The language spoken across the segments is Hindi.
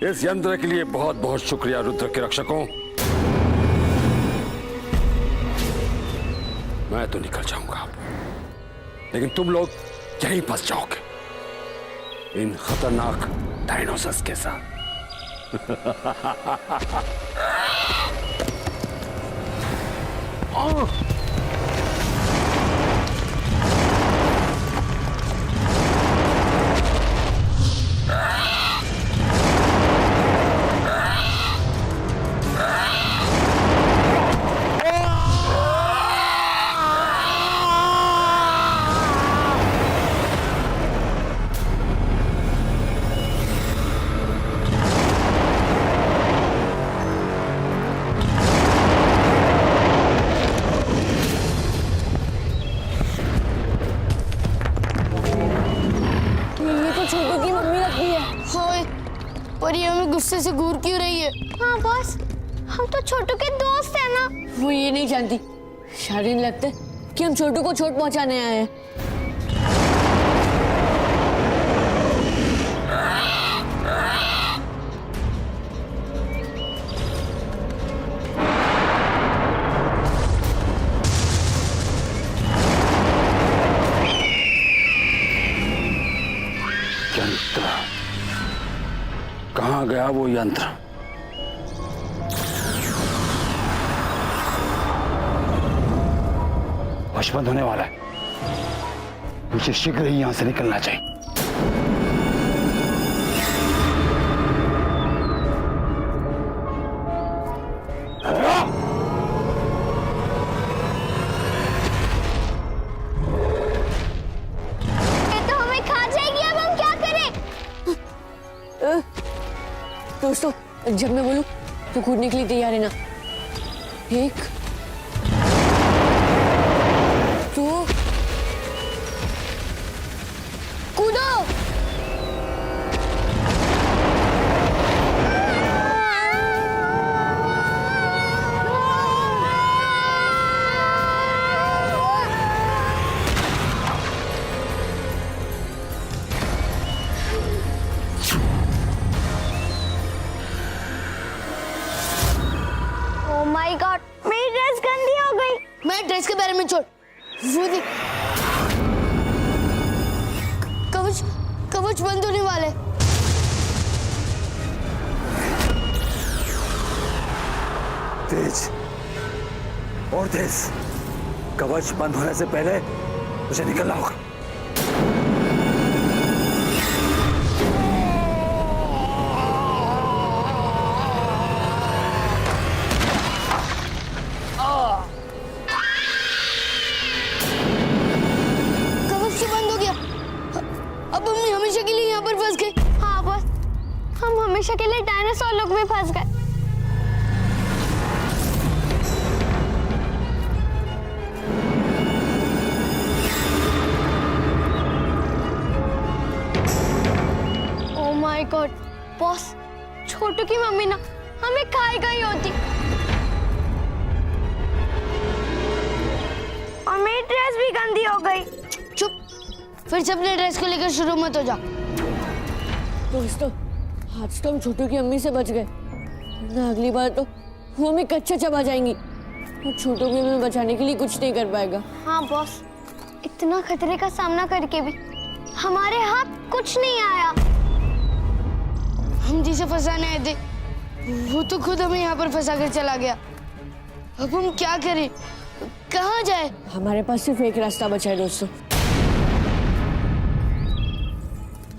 इस यंत्र के लिए बहुत बहुत शुक्रिया रुद्र के रक्षकों। मैं तो निकल जाऊंगा, लेकिन तुम लोग यहीं फंस जाओगे इन खतरनाक डायनोसर्स के साथ। छोटू की मम्मी लगती है। हाँ, पर ये हमें गुस्से से घूर क्यों रही है? हाँ बॉस, हम तो छोटू के दोस्त हैं ना। वो ये नहीं जानती, शायद इन्हें लगता है कि हम छोटू को चोट पहुंचाने आए हैं। यंत्र कहाँ गया? वो यंत्र वशबंद होने वाला है। मुझे शीघ्र ही यहां से निकलना चाहिए। दोस्तों, जब मैं बोलूं तो कूदने के लिए तैयार है ना? 1 2 कूदो। माय गॉड, मेरी ड्रेस गंदी हो गई। मैं ड्रेस के बारे में छोड़, वो देख, कवच कवच बंद होने वाले। तेज और तेज, कवच बंद होने से पहले मुझे निकलना होगा। हमेशा के लिए डायनासोर लोग में फंस गए। ओह माय गॉड बॉस, छोटू की मम्मी ना हमें खाई गई होती और मेरी ड्रेस भी गंदी हो गई। चुप, फिर से अपने ड्रेस को लेकर शुरू मत हो जा। दोस्तों, आज तो हम छोटू की अम्मी से बच गए, वरना अगली बार तो वो हमें कच्चा चबा जाएंगी और छोटू भी हमें बचाने के लिए कुछ नहीं कर पाएगा। हाँ बॉस, इतना खतरे का सामना करके भी हमारे हाथ कुछ नहीं आया। हम जिसे फंसाने आए थे वो तो खुद हमें यहाँ पर फंसा कर चला गया। अब हम क्या करें, कहाँ जाए? हमारे पास सिर्फ एक रास्ता बचा है दोस्तों,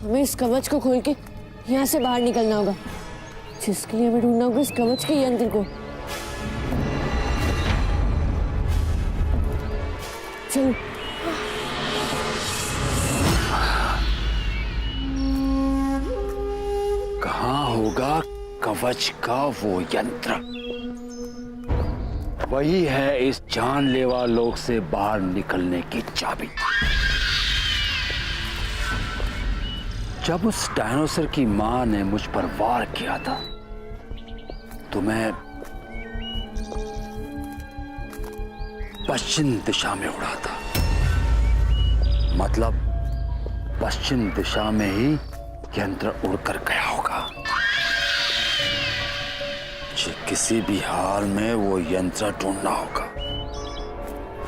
हमें इस कवच को खोल के यहाँ से बाहर निकलना होगा, जिसके लिए हमें ढूंढना होगा इस कवच के यंत्र को। चलो। कहाँ होगा कवच का वो यंत्र? वही है इस जानलेवा लोक से बाहर निकलने की चाबी। जब उस डायनासोर की मां ने मुझ पर वार किया था तो मैं पश्चिम दिशा में उड़ा था, मतलब पश्चिम दिशा में ही यंत्र उड़कर गया होगा। मुझे किसी भी हाल में वो यंत्र ढूंढना होगा,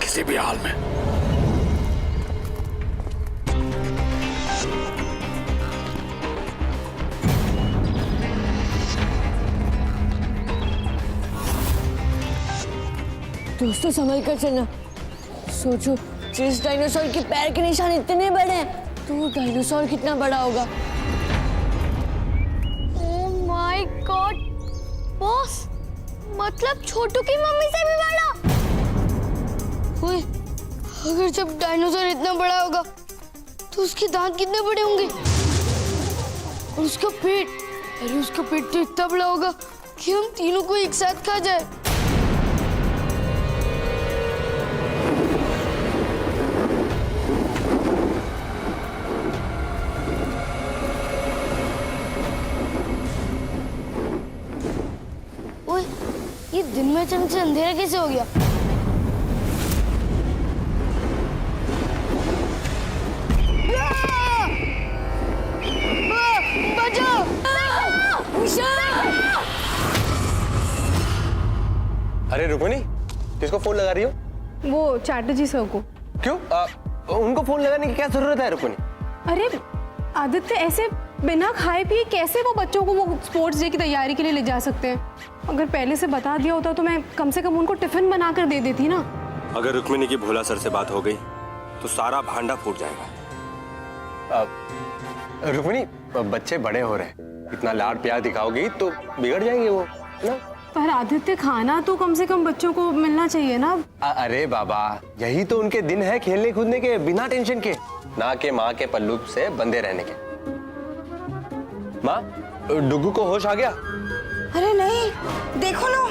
किसी भी हाल में। दोस्तों संभल कर चलना। सोचो जिस डायनासोर के पैर के निशान इतने बड़े हैं तो वो डायनासोर कितना बड़ा होगा। ओह माय गॉड बॉस, मतलब छोटू की मम्मी से भी बड़ा। ओए, अगर जब डायनासोर इतना बड़ा होगा तो उसके दांत कितने बड़े होंगे और उसका पेट, अरे उसका पेट तो इतना बड़ा होगा कि हम तीनों को एक साथ खा जाए। ओए, ये दिन में अचानक से अंधेरा कैसे हो गया? बचाओ! अरे रुको नहीं, किसको फोन लगा रही हो? वो चैटर्जी सर को। क्यों? उनको फोन लगाने की क्या जरूरत है रुको नहीं? अरे आदित्य, ऐसे बिना खाए पिए कैसे वो बच्चों को वो स्पोर्ट्स डे की तैयारी के लिए ले जा सकते हैं? अगर पहले से बता दिया होता तो मैं कम से कम उनको टिफिन बना कर दे देती ना। अगर रुक्मिणी की भोला सर से बात हो गई तो सारा भांडा फूट जाएगा। रुक्मिणी, बच्चे बड़े हो रहे हैं, इतना लाड प्यार दिखाओगी तो बिगड़ जाएंगे वो, है ना? पर आदित्य, खाना तो कम से कम बच्चों को मिलना चाहिए ना। अरे बाबा, यही तो उनके दिन है, खेलने कूदने के, बिना टेंशन के, ना के माँ के पल्लू से बंधे रहने के। माँ, डुगू को होश आ गया? अरे नहीं, देखो ना,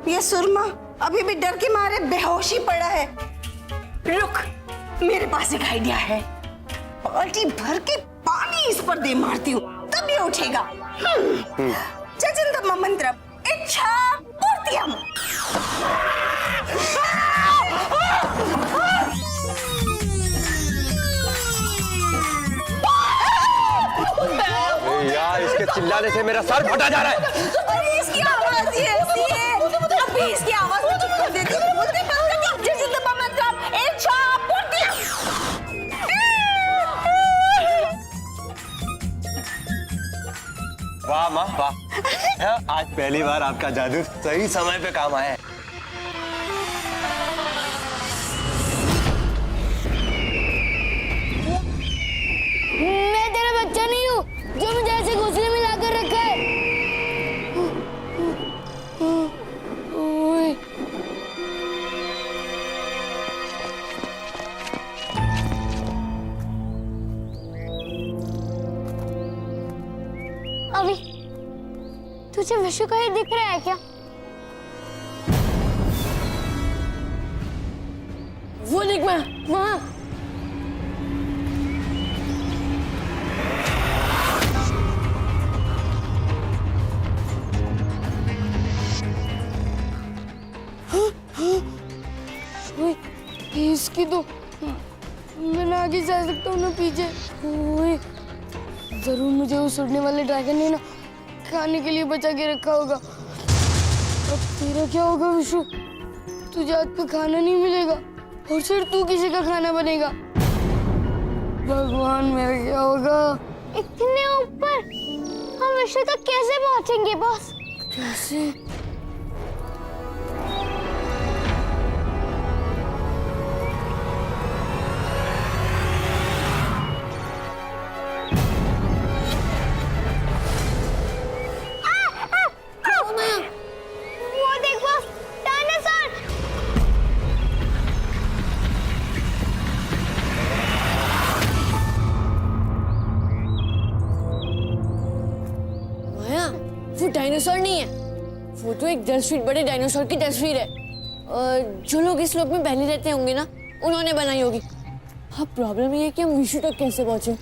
ये सुरमा अभी भी डर के मारे बेहोश ही पड़ा है। रुक, मेरे पास एक आइडिया है। बाल्टी भर के पानी इस पर दे मारती हूँ, तब ये उठेगा। जजंतम मंत्रम इच्छा पूर्तियम। यार, इसके चिल्लाने से मेरा सर फटा जा रहा है। अरे इसकी आवाज ही ऐसी है, अभी इसकी आवाज में चुप कर देती हूँ। बोलते बंद जजंतम मंत्रम इच्छा पूर्तियम। वाह माँ वाह, आज पहली बार आपका जादू सही समय पे काम आया है। मैं तेरा बच्चा नहीं हूँ जो मुझे ऐसे घोंसले में लाकर रखा है। ओए, अभी तुझे विश्व का ही दिख रहा है क्या? वो देख मैं वहाँ। ओए, इसकी तो मैं ना आगे जा सकता हूँ ना पीछे। ओए, जरूर मुझे उस उड़ने वाले ड्रैगन ने ना खाने के लिए बचा के रखा होगा। अब तेरा क्या होगा विशु? तुझे आज पे खाना नहीं मिलेगा और फिर तू किसी का खाना बनेगा। भगवान, मेरा क्या होगा? इतने ऊपर हम विशु तक कैसे पहुंचेंगे बॉस? कैसे? वो देख बॉस, डायनासोर! माया, वो डायनासोर नहीं है, वो तो एक 10 फीट बड़े डायनासोर की तस्वीर है। जो लोग इस लोक में पहले रहते होंगे ना, उन्होंने बनाई होगी। अब प्रॉब्लम ये है कि हम विशु तक कैसे पहुंचे।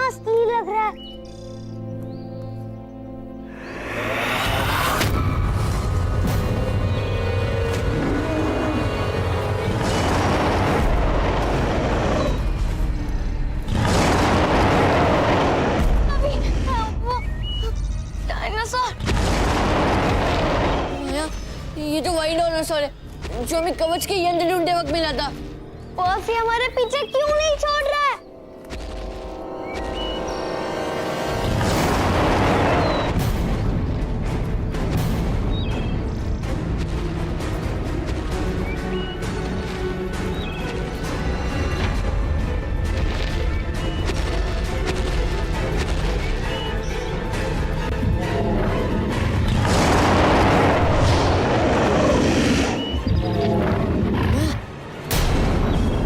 असली लग रहा है। अभी वो डायनासोर। माया, ये तो वही डायनासोर है जो हमें कवच के यंत्र ढूंढते वक्त मिला था। बॉस ये हमारे पीछे क्यों नहीं छोड़ रहा है?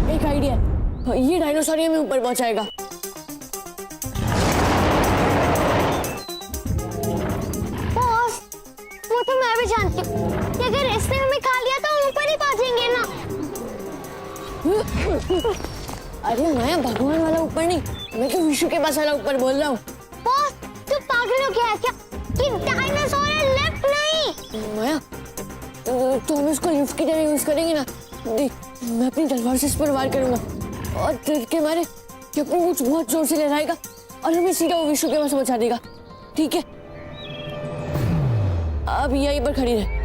एक आइडिया, ये डायनासोर ही हमें ऊपर पहुंचाएगा। बॉस वो तो मैं भी जानती हूँ कि अगर इसने हमें खा लिया तो हम ऊपर ही पहुंचेंगे ना। अरे माया, भगवान वाला ऊपर नहीं, मैं तो विशु के पास वाला ऊपर बोल रहा हूँ। बॉस तू पागल हो गया है क्या कि डायनासोर है, लिफ्ट नहीं। माया, तो हम इसको लिफ्ट की तरह यूज करेंगे ना। देख, मैं अपनी तलवार से इस पर वार करूंगा और डर के मारे कि अपनी पूंछ बहुत जोर से लहराएगा और हमें सीधा वो विशु के पास पहुंचा देगा। ठीक है, अब यहीं पर खड़ी रहे।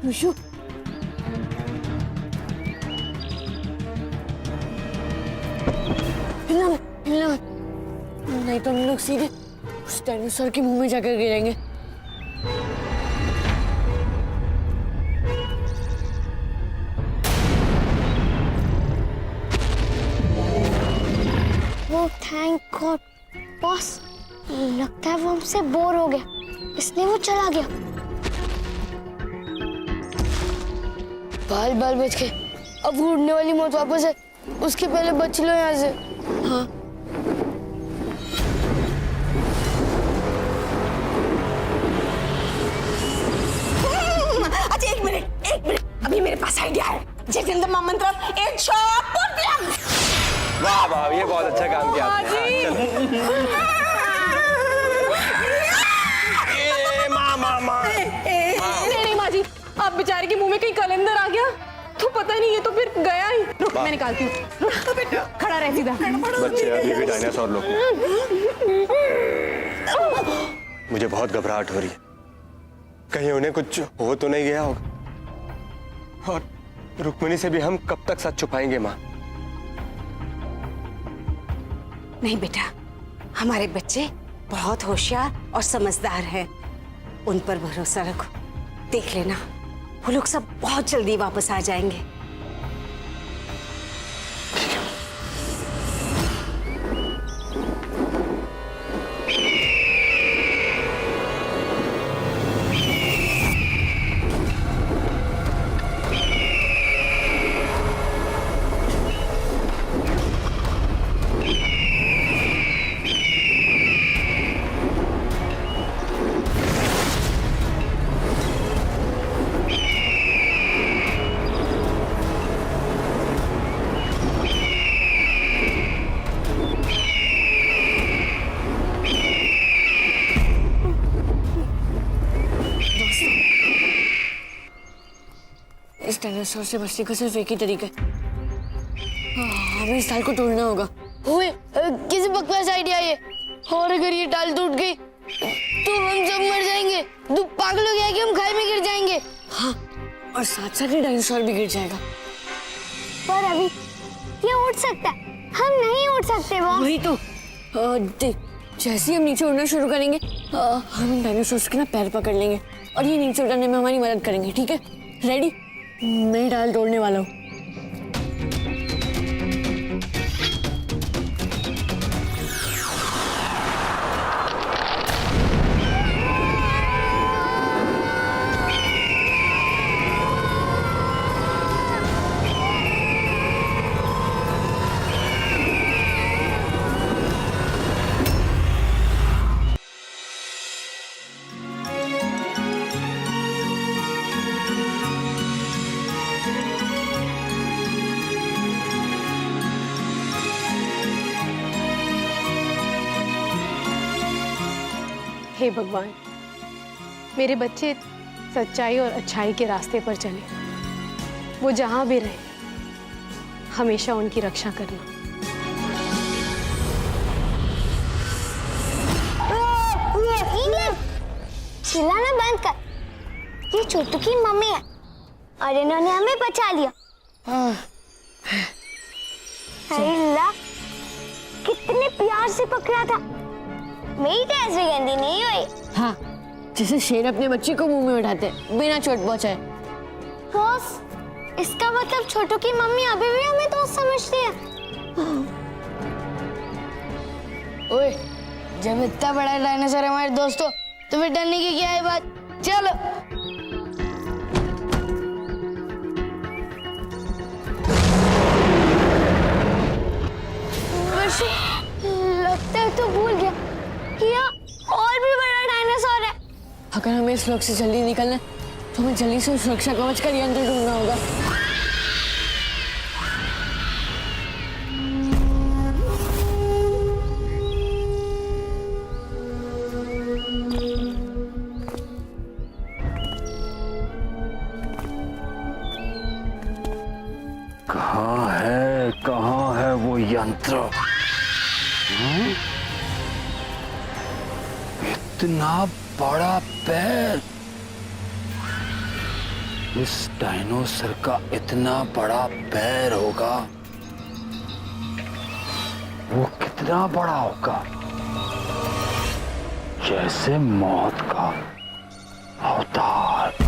विशु, हिलना मत, हिलना मत, नहीं तो हम लोग सीधे उस डायनासोर के मुंह में जाकर गिरेंगे। वो थैंक गॉड। बॉस लगता है वो हमसे बोर हो गया, इसलिए वो चला गया। बाल बाल बच गए, अब वो उड़ने वाली मौत वापस है, उसके पहले बच लो यहाँ से। हाँ अच्छा एक मिनट, अभी मेरे पास आइडिया है। जगदम्ब मंत्रम एक शॉट वाह वाह, ये बहुत अच्छा काम किया आपने। नहीं माँ जी, आप बेचारे के मुंह में कहीं कलंदर आ गया तो पता नहीं, ये तो फिर गया ही। रुक, मैं निकालती हूँ। खड़ा रह सीधा। बच्चे अभी भी डायनासोर लोग। मुझे बहुत घबराहट हो रही है, कहीं उन्हें कुछ हो तो नहीं गया होगा। और रुक्मिणी से भी हम कब तक साथ छुपाएंगे माँ? नहीं बेटा, हमारे बच्चे बहुत होशियार और समझदार हैं, उन पर भरोसा रखो। देख लेना, वो लोग सब बहुत जल्दी वापस आ जाएंगे। इस डायनासोर से बचने का सिर्फ एक ही तरीका है, हमें इस ताल को तोड़ना होगा। ओए, किसी बकवास आइडिया ये, और अगर ये डाल टूट गई तो हम सब मर जाएंगे। तू पागल हो गया कि हम खाई में गिर जाएंगे। हाँ, और साथ साथ ही डायनासोर भी गिर जाएगा। पर अभी ये उड़ सकता है, हम नहीं उड़ सकते बॉस। वही तो। देख, जैसे ही हम नीचे उड़ना शुरू करेंगे हम डायनासोर्स के ना पैर पकड़ लेंगे और ये नीचे उतरने में हमारी मदद करेंगे, ठीक है? रेडी? मैं डाल तोड़ने वाला हूँ। हे भगवान, मेरे बच्चे सच्चाई और अच्छाई के रास्ते पर चले। वो जहां भी रहे हमेशा उनकी रक्षा करना। चिल्लाना बंद कर, ये छोटू की मम्मी है और इन्होंने हमें बचा लिया। अल्लाह, कितने प्यार से पकड़ा था। मेरी तो ऐसे गंदी नहीं हुई। हाँ, जैसे शेर अपने बच्चे को मुंह में उठाते बिना चोट पहुंचाए। बॉस, इसका मतलब छोटू की मम्मी अभी भी हमें दोस्त समझती है। ओए, जब इतना बड़ा डायनासोर हमारे दोस्त हो तो फिर डरने की क्या है बात? चलो। वैसे लगता है तो भूल गया कि यहाँ और भी बड़ा डायनासोर है। अगर हमें इस लोक से जल्दी निकलना है तो हमें जल्दी से सुरक्षा कवच का यंत्र ढूंढना होगा। कहाँ है वो यंत्र? इतना बड़ा पैर, इस डायनासोर का इतना बड़ा पैर होगा। वो कितना बड़ा होगा? जैसे मौत का अवतार।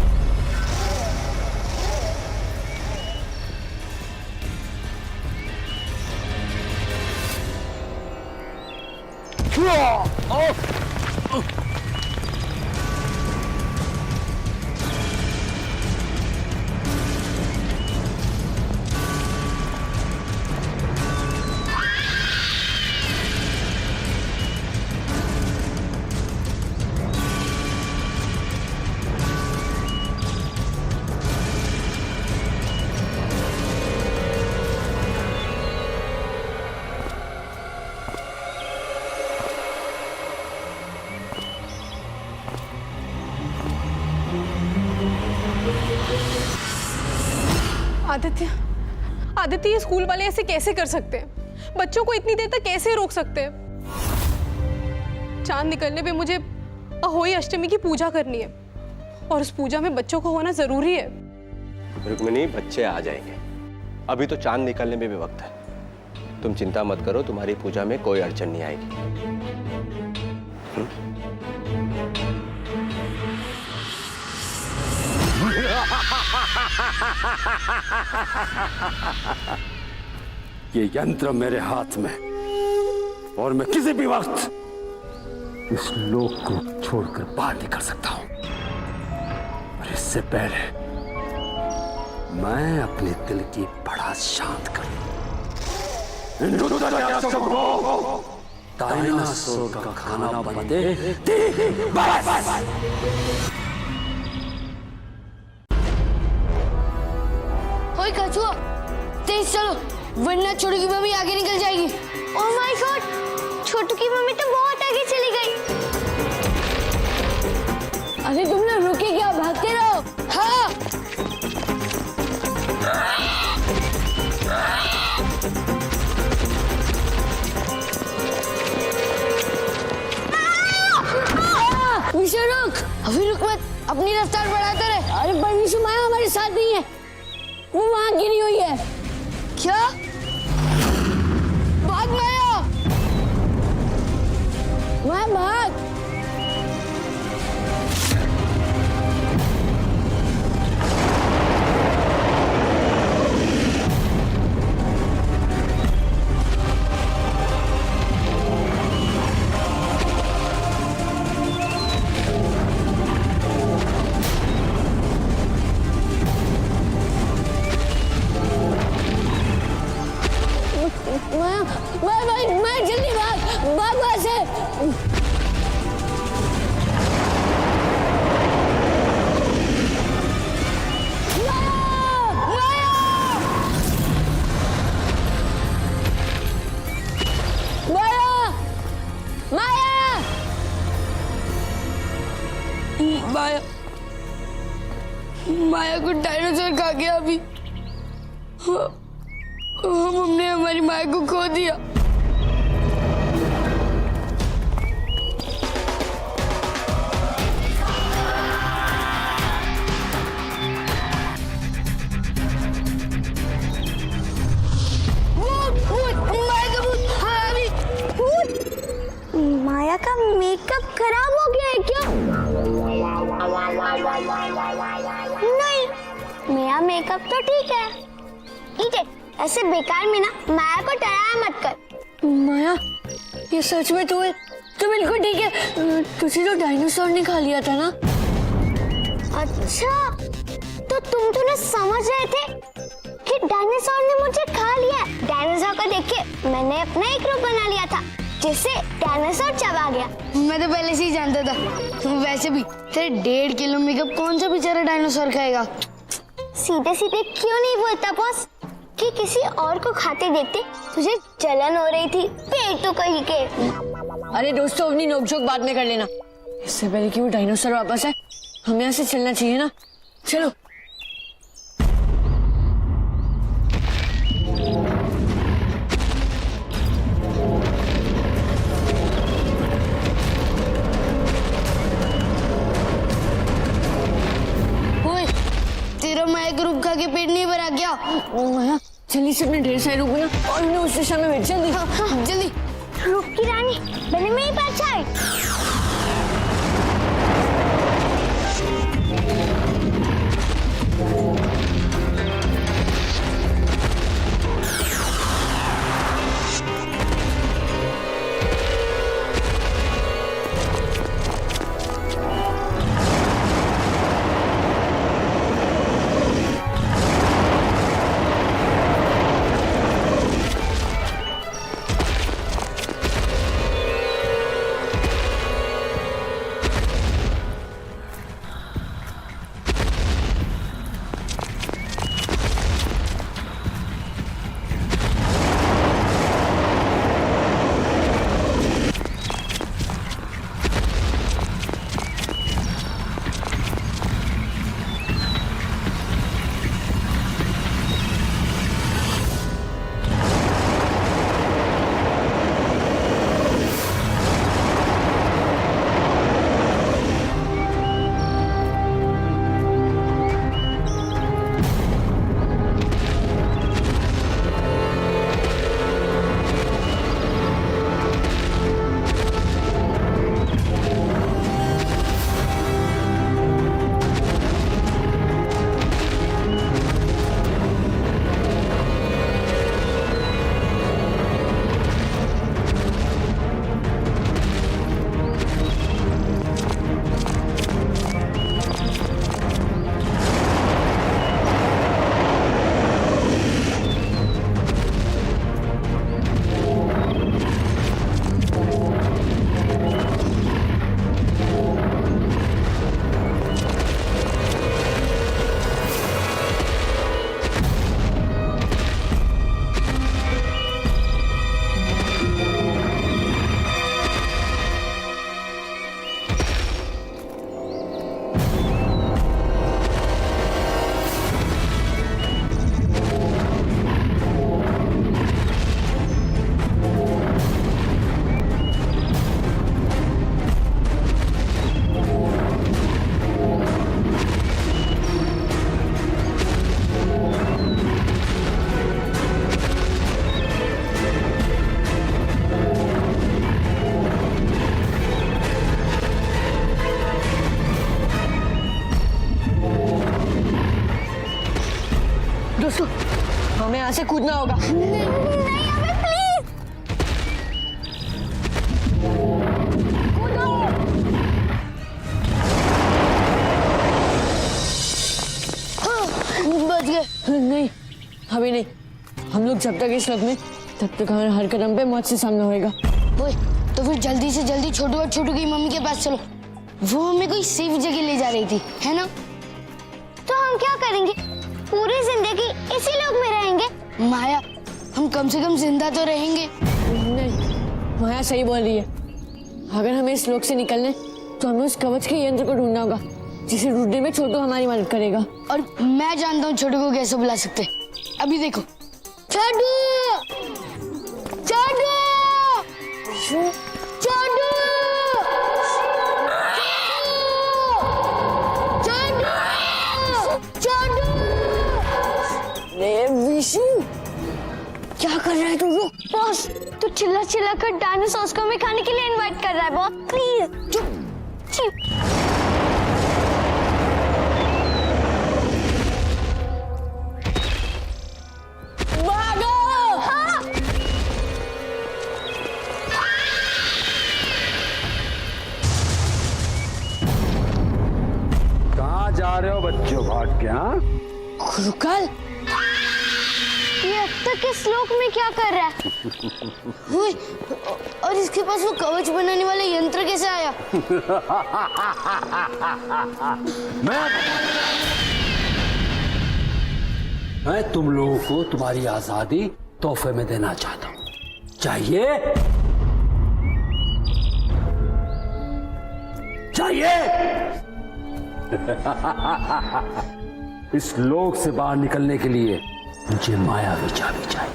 आदित्य, आदित्य, ये स्कूल वाले ऐसे कैसे कर सकते हैं? बच्चों को इतनी देर तक कैसे रोक सकते हैं? चांद निकलने पे मुझे अहोई अष्टमी की पूजा करनी है और उस पूजा में बच्चों को होना जरूरी है। रुक्मिणी, बच्चे आ जाएंगे। अभी तो चांद निकलने में भी वक्त है। तुम चिंता मत करो, तुम्हारी पूजा में कोई अड़चन नहीं आएगी। ये यंत्र मेरे हाथ में और मैं किसी भी वक्त इस लोक को छोड़कर बाहर निकल सकता हूं। और इससे पहले मैं अपने दिल की भड़ास शांत करूं। डायनासोर का खाना बनते ओए कछुआ, तेज चलो वरना छोटू की मम्मी आगे निकल जाएगी। ओह माय गॉड, छोटू की मम्मी तो बहुत आगे चली गई। अरे तुम लोग रुके क्या? भागते रहो। हाँ। विशु रुक, अभी रुक मत, अपनी रफ्तार बढ़ाते रहे। अरे पर विशु, माया हमारे साथ नहीं है, वो वहां गिरी हुई है। क्या? भाग माया। माया भाग। माया माया माया माया जल्दी भाग भाग वहां से। माया माया को डायनासोर खा गया अभी। हमने हमारी माया को खो दिया। माया का मेकअप खराब हो गया है क्या? नहीं, मेरा मेकअप तो ठीक है। ठीक है, ऐसे बेकार में ना माया को डराया मत कर। माया ये सच में तू बिल्कुल ठीक है। तुझे तो डायनासोर ने खा लिया था ना। अच्छा, तो तुम तो ना समझ रहे थे कि डायनासोर ने मुझे खा लिया। डायनासोर को देख के मैंने अपना एक रूप बना लिया था जिससे डायनासोर चबा गया। मैं तो पहले से ही जानता था। वैसे भी तेरे 1.5 किलो मेकअप कौन सा बेचारा डायनासोर खाएगा। सीधे सीधे क्यों नहीं बोलता बॉस कि किसी और को खाते देखते तुझे जलन हो रही थी पेट तो कहीं के। अरे दोस्तों, अपनी नोकझोंक बाद में कर लेना। इससे पहले कि वो डायनासोर वापस आए हमें यहाँ से चलना चाहिए ना। चलो। ओए, तेरा माया का रूप खा के पेट नहीं भरा क्या? माया जल्दी से अपने ढेर सारे रूप बना और उन्हें उस दिशा में भेज। जल्दी। हाँ, जल्दी। रूप की रानी मैंने मेरी परछाई। यहाँ से कूदना होगा। नहीं अबे प्लीज। बच गए। नहीं अभी नहीं, हम लोग जब तक इस वक्त में तब तक हमारे हर कदम पे मौत से सामना होएगा। ओए, तो फिर जल्दी से जल्दी छोटू और छोटू की मम्मी के पास चलो। वो हमें कोई सेफ जगह ले जा रही थी, है ना? तो हम क्या करेंगे? पूरी जिंदगी इसी लोक में रहेंगे? माया, हम कम से कम जिंदा तो रहेंगे। नहीं, माया सही बोल रही है। अगर हमें इस लोक से निकलने तो हमें उस कवच के यंत्र को ढूंढना होगा, जिसे ढूंढने में छोटू हमारी मदद करेगा। और मैं जानता हूँ छोटू को कैसे बुला सकते हैं। अभी देखो, छोटू, छोटू, छोटू, छोटू। विशु, क्या कर रहा है तू? रुक। बॉस, तू चिल्ला चिल्ला कर डायनासोर्स को हमें खाने के लिए इनवाइट कर रहा है बॉस, प्लीज। चुप। कहाँ जा रहे हो बच्चों भाग के? हाँ, गुरुकाल, ये अब तक इस लोक में क्या कर रहा है? ओए, और इसके पास वो कवच बनाने वाला यंत्र कैसे आया? मैं तुम लोगों को तुम्हारी आजादी तोहफे में देना चाहता हूं। चाहिए? चाहिए? इस लोक से बाहर निकलने के लिए मुझे मायावी चाबी चाहिए।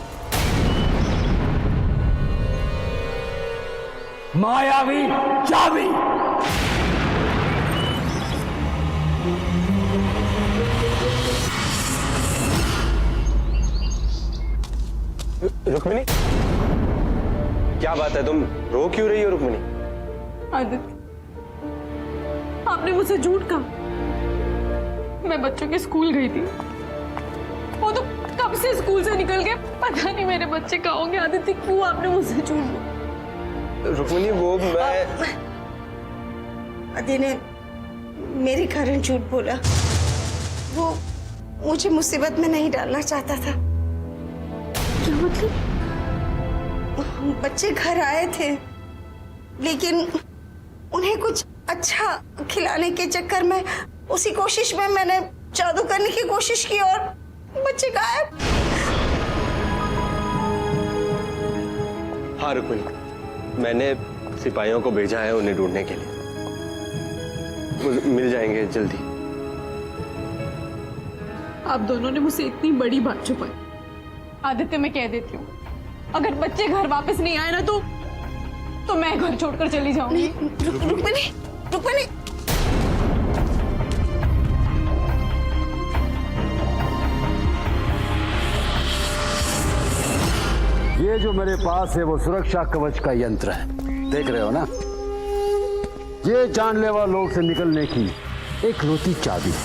मायावी चाबी। रुक्मिणी, क्या बात है? तुम रो क्यों रही हो रुक्मिणी? आदित्य, आपने मुझसे झूठ कहा। मैं बच्चों के स्कूल गई थी। वो तो कब से स्कूल से निकल के पता नहीं मेरे बच्चे कहाँ होंगे। आदित्य, क्यों आपने मुझसे झूठ बोला? रुक्मिणी, वो मैं आदि ने मेरे कारण झूठ बोला। वो मुझे मुसीबत में नहीं डालना चाहता था। क्या मतलब? बच्चे घर आए थे, लेकिन उन्हें कुछ अच्छा खिलाने के चक्कर में, उसी कोशिश में मैंने जादू करने की कोशिश की और बच्चे गायब। हाँ रुक्मिणी, मैंने सिपाहियों को भेजा है उन्हें ढूंढने के लिए। वो मिल जाएंगे जल्दी। आप दोनों ने मुझसे इतनी बड़ी बात छुपाई। आदित्य, मैं कह देती हूँ, अगर बच्चे घर वापस नहीं आए ना तो मैं घर छोड़कर चली जाऊंगी। रुक्मिणी, रुक्मिणी, ये जो मेरे पास है वो सुरक्षा कवच का यंत्र है, देख रहे हो ना? ये जानलेवा लोक से निकलने की एक लौती चाबी है।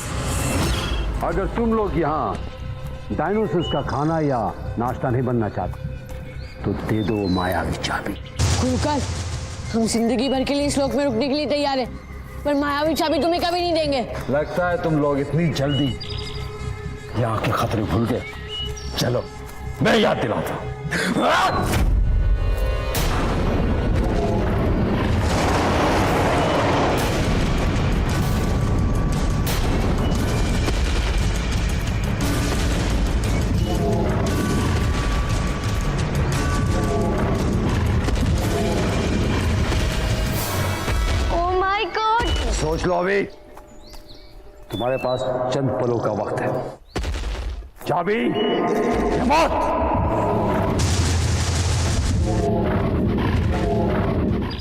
अगर तुम लोग यहाँ डायनोसॉर्स का खाना या नाश्ता नहीं बनना चाहते तो दे दो वो मायावी चाबी। गुरुकाल, हम जिंदगी भर के लिए इस लोक में रुकने के लिए तैयार हैं, पर मायावी चाबी तुम्हें कभी नहीं देंगे। लगता है तुम लोग इतनी जल्दी यहाँ के खतरे भूल गए। चलो, मैं याद दिलाता हूँ। Oh my God! सोच लो, अभी तुम्हारे पास चंद पलों का वक्त है। चाबी या मौत।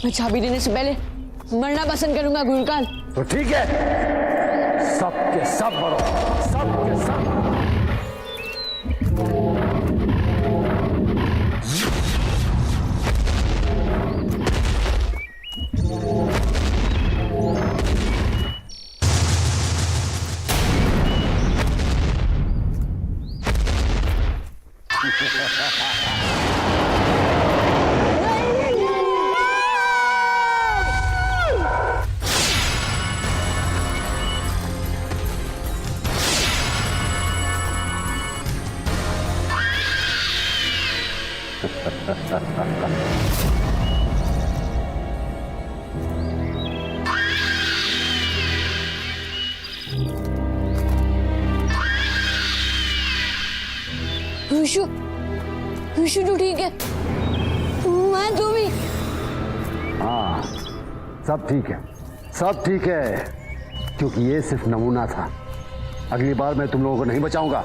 मैं चाबी देने से पहले मरना पसंद करूंगा गुरुकाल। तो ठीक है, सब के सब मरो, सब के सब। विशु, विशु तू ठीक है? मैं तू भी? हाँ, सब ठीक है, सब ठीक है, क्योंकि ये सिर्फ नमूना था। अगली बार मैं तुम लोगों को नहीं बचाऊंगा।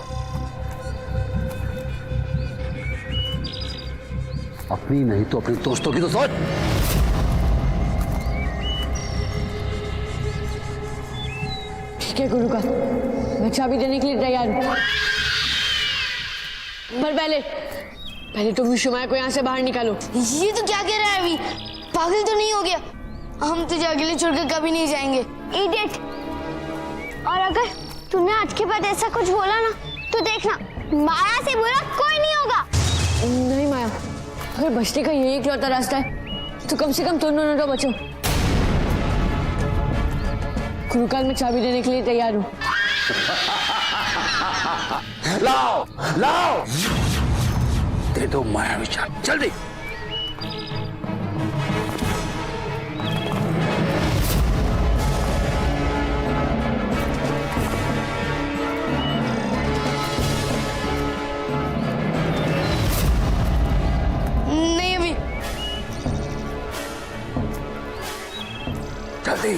अपनी नहीं तो अपने दोस्तों की तो सोच। ठीक है गुरुकाल, मैं चाबी देने के लिए तैयार हूं, पर पहले तुम विशु माया को यहाँ से बाहर निकालो। ये तो क्या कह रहा है अभी? पागल तो नहीं हो गया? हम तुझे अकेले छोड़कर कभी नहीं जाएंगे। इडियट! और अगर तूने आज के बाद ऐसा कुछ बोला ना तो देखना माया से बुरा कोई नहीं होगा। नहीं माया, अगर बचने का यही इकलौता रास्ता है तो कम से कम तुम दोनों तो बचो। गुरुकाल में चाबी देने के लिए तैयार हूँ। लाओ, लाओ, दे दो मायावी चाबी, जल्दी। नहीं अभी। जल्दी।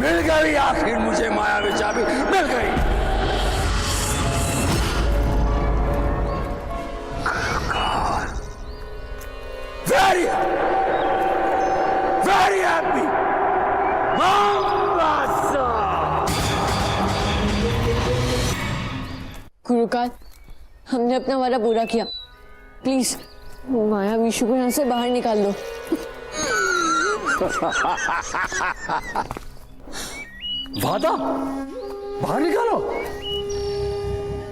मिल गई आखिर मुझे मायावी चाबी मिल गई। Very very happy. गुरुकाल, हमने अपना वादा पूरा किया, प्लीज माया विशु को यहाँ से बाहर निकाल दो। वादा बाहर निकालो?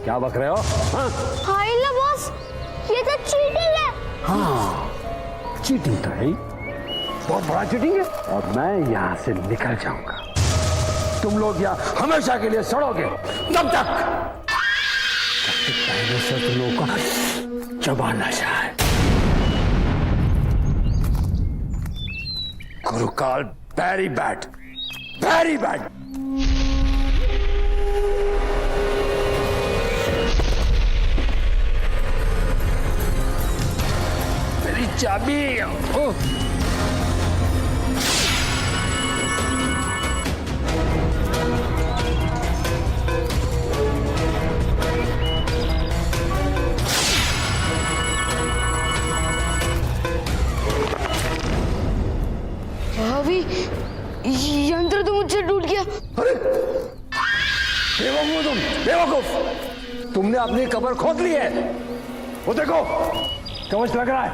क्या बक रहे हो? हाँ? हाय ला बॉस, ये तो चीटिंग है। हाँ, चीटिंग तो है ही, बहुत बड़ा चीटिंग है। और मैं यहाँ से निकल जाऊंगा, तुम लोग यहाँ हमेशा के लिए सड़ोगे तब तक डायनासोर तुम लोगों को चबा ना जाए। गुरुकाल वेरी बैड, वेरी बैड। मेरी चाबी। अभी यंत्र तो मुझसे टूट गया। अरे बेवकूफ, तुम बेवकूफ, तुमने अपनी कब्र खोद ली है। वो देखो कवच लग रहा है।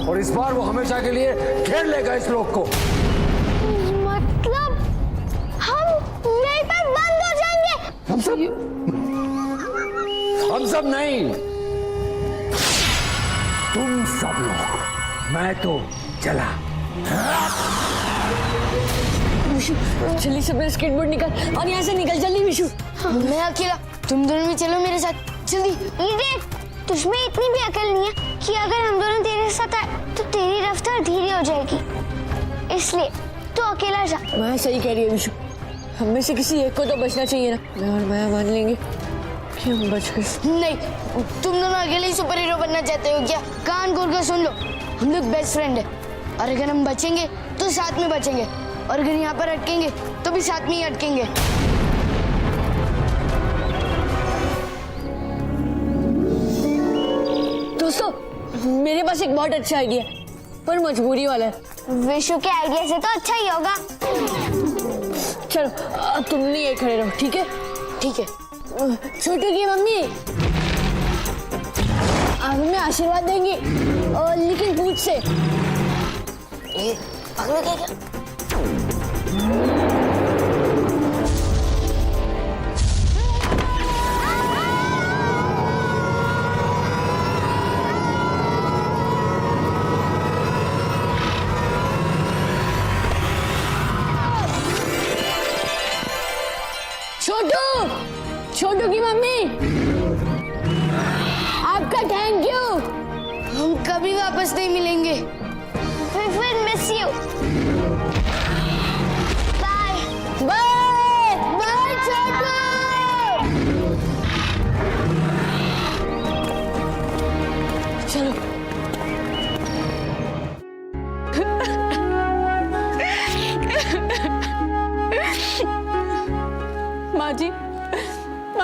और इस बार वो हमेशा के लिए घेर लेगा इस लोक को। मतलब हम यहीं पर बंद हो जाएंगे? हम सब नहीं, तुम सब लोग। मैं तो चला। विशु जल्दी से अपना स्केटबोर्ड निकाल और यहाँ से निकल, जल्दी विशु। मैं अकेला, तुम दोनों भी चलो मेरे साथ, जल्दी। इडियट! तुझमें इतनी भी अकल नहीं है कि अगर हम दोनों तेरे साथ आए तो तेरी रफ्तार धीरे हो जाएगी, इसलिए तू अकेला जा। माया सही कह रही है विशु, हम में से किसी एक को तो बचना चाहिए ना। मैं और माया मान लेंगे कि हम बच गए। नहीं, तुम दोनों अकेले ही सुपर हीरो बनना चाहते हो क्या? कान खोल कर सुन लो, हम लोग बेस्ट फ्रेंड है, और अगर हम बचेंगे तो साथ में बचेंगे, और अगर यहाँ पर अटकेंगे तो भी साथ में ही अटकेंगे। दोस्तों, मेरे पास एक बहुत अच्छा आइडिया है, पर मजबूरी वाला है। विशु के आइडिया से तो अच्छा ही होगा। चलो अब तुम नहीं ये खड़े रहो, ठीक है? ठीक है। छोटू की मम्मी आप हमें आशीर्वाद देंगी, और लेकिन पूछ से। ये पागल क्या? वापस नहीं मिलेंगे। फिर miss you. Bye bye bye Chhotu. चलो माँ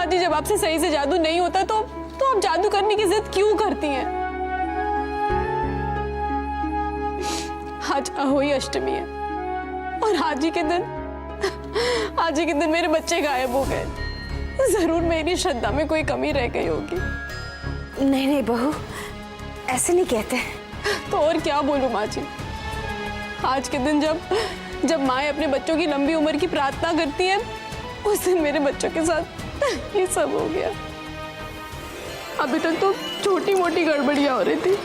जी जब आपसे सही से जादू नहीं होता तो आप जादू करने की जिद क्यों करती हैं? आज अहोई अष्टमी है और आज ही के दिन मेरे बच्चे गायब हो गए। जरूर मेरी श्रद्धा में कोई कमी रह गई होगी। नहीं नहीं बहू, ऐसे नहीं कहते। तो और क्या बोलूं माँ जी, आज के दिन जब माएँ अपने बच्चों की लंबी उम्र की प्रार्थना करती है, उस दिन मेरे बच्चों के साथ ये सब हो गया। अभी तक तो छोटी मोटी गड़बड़ियां हो रही थी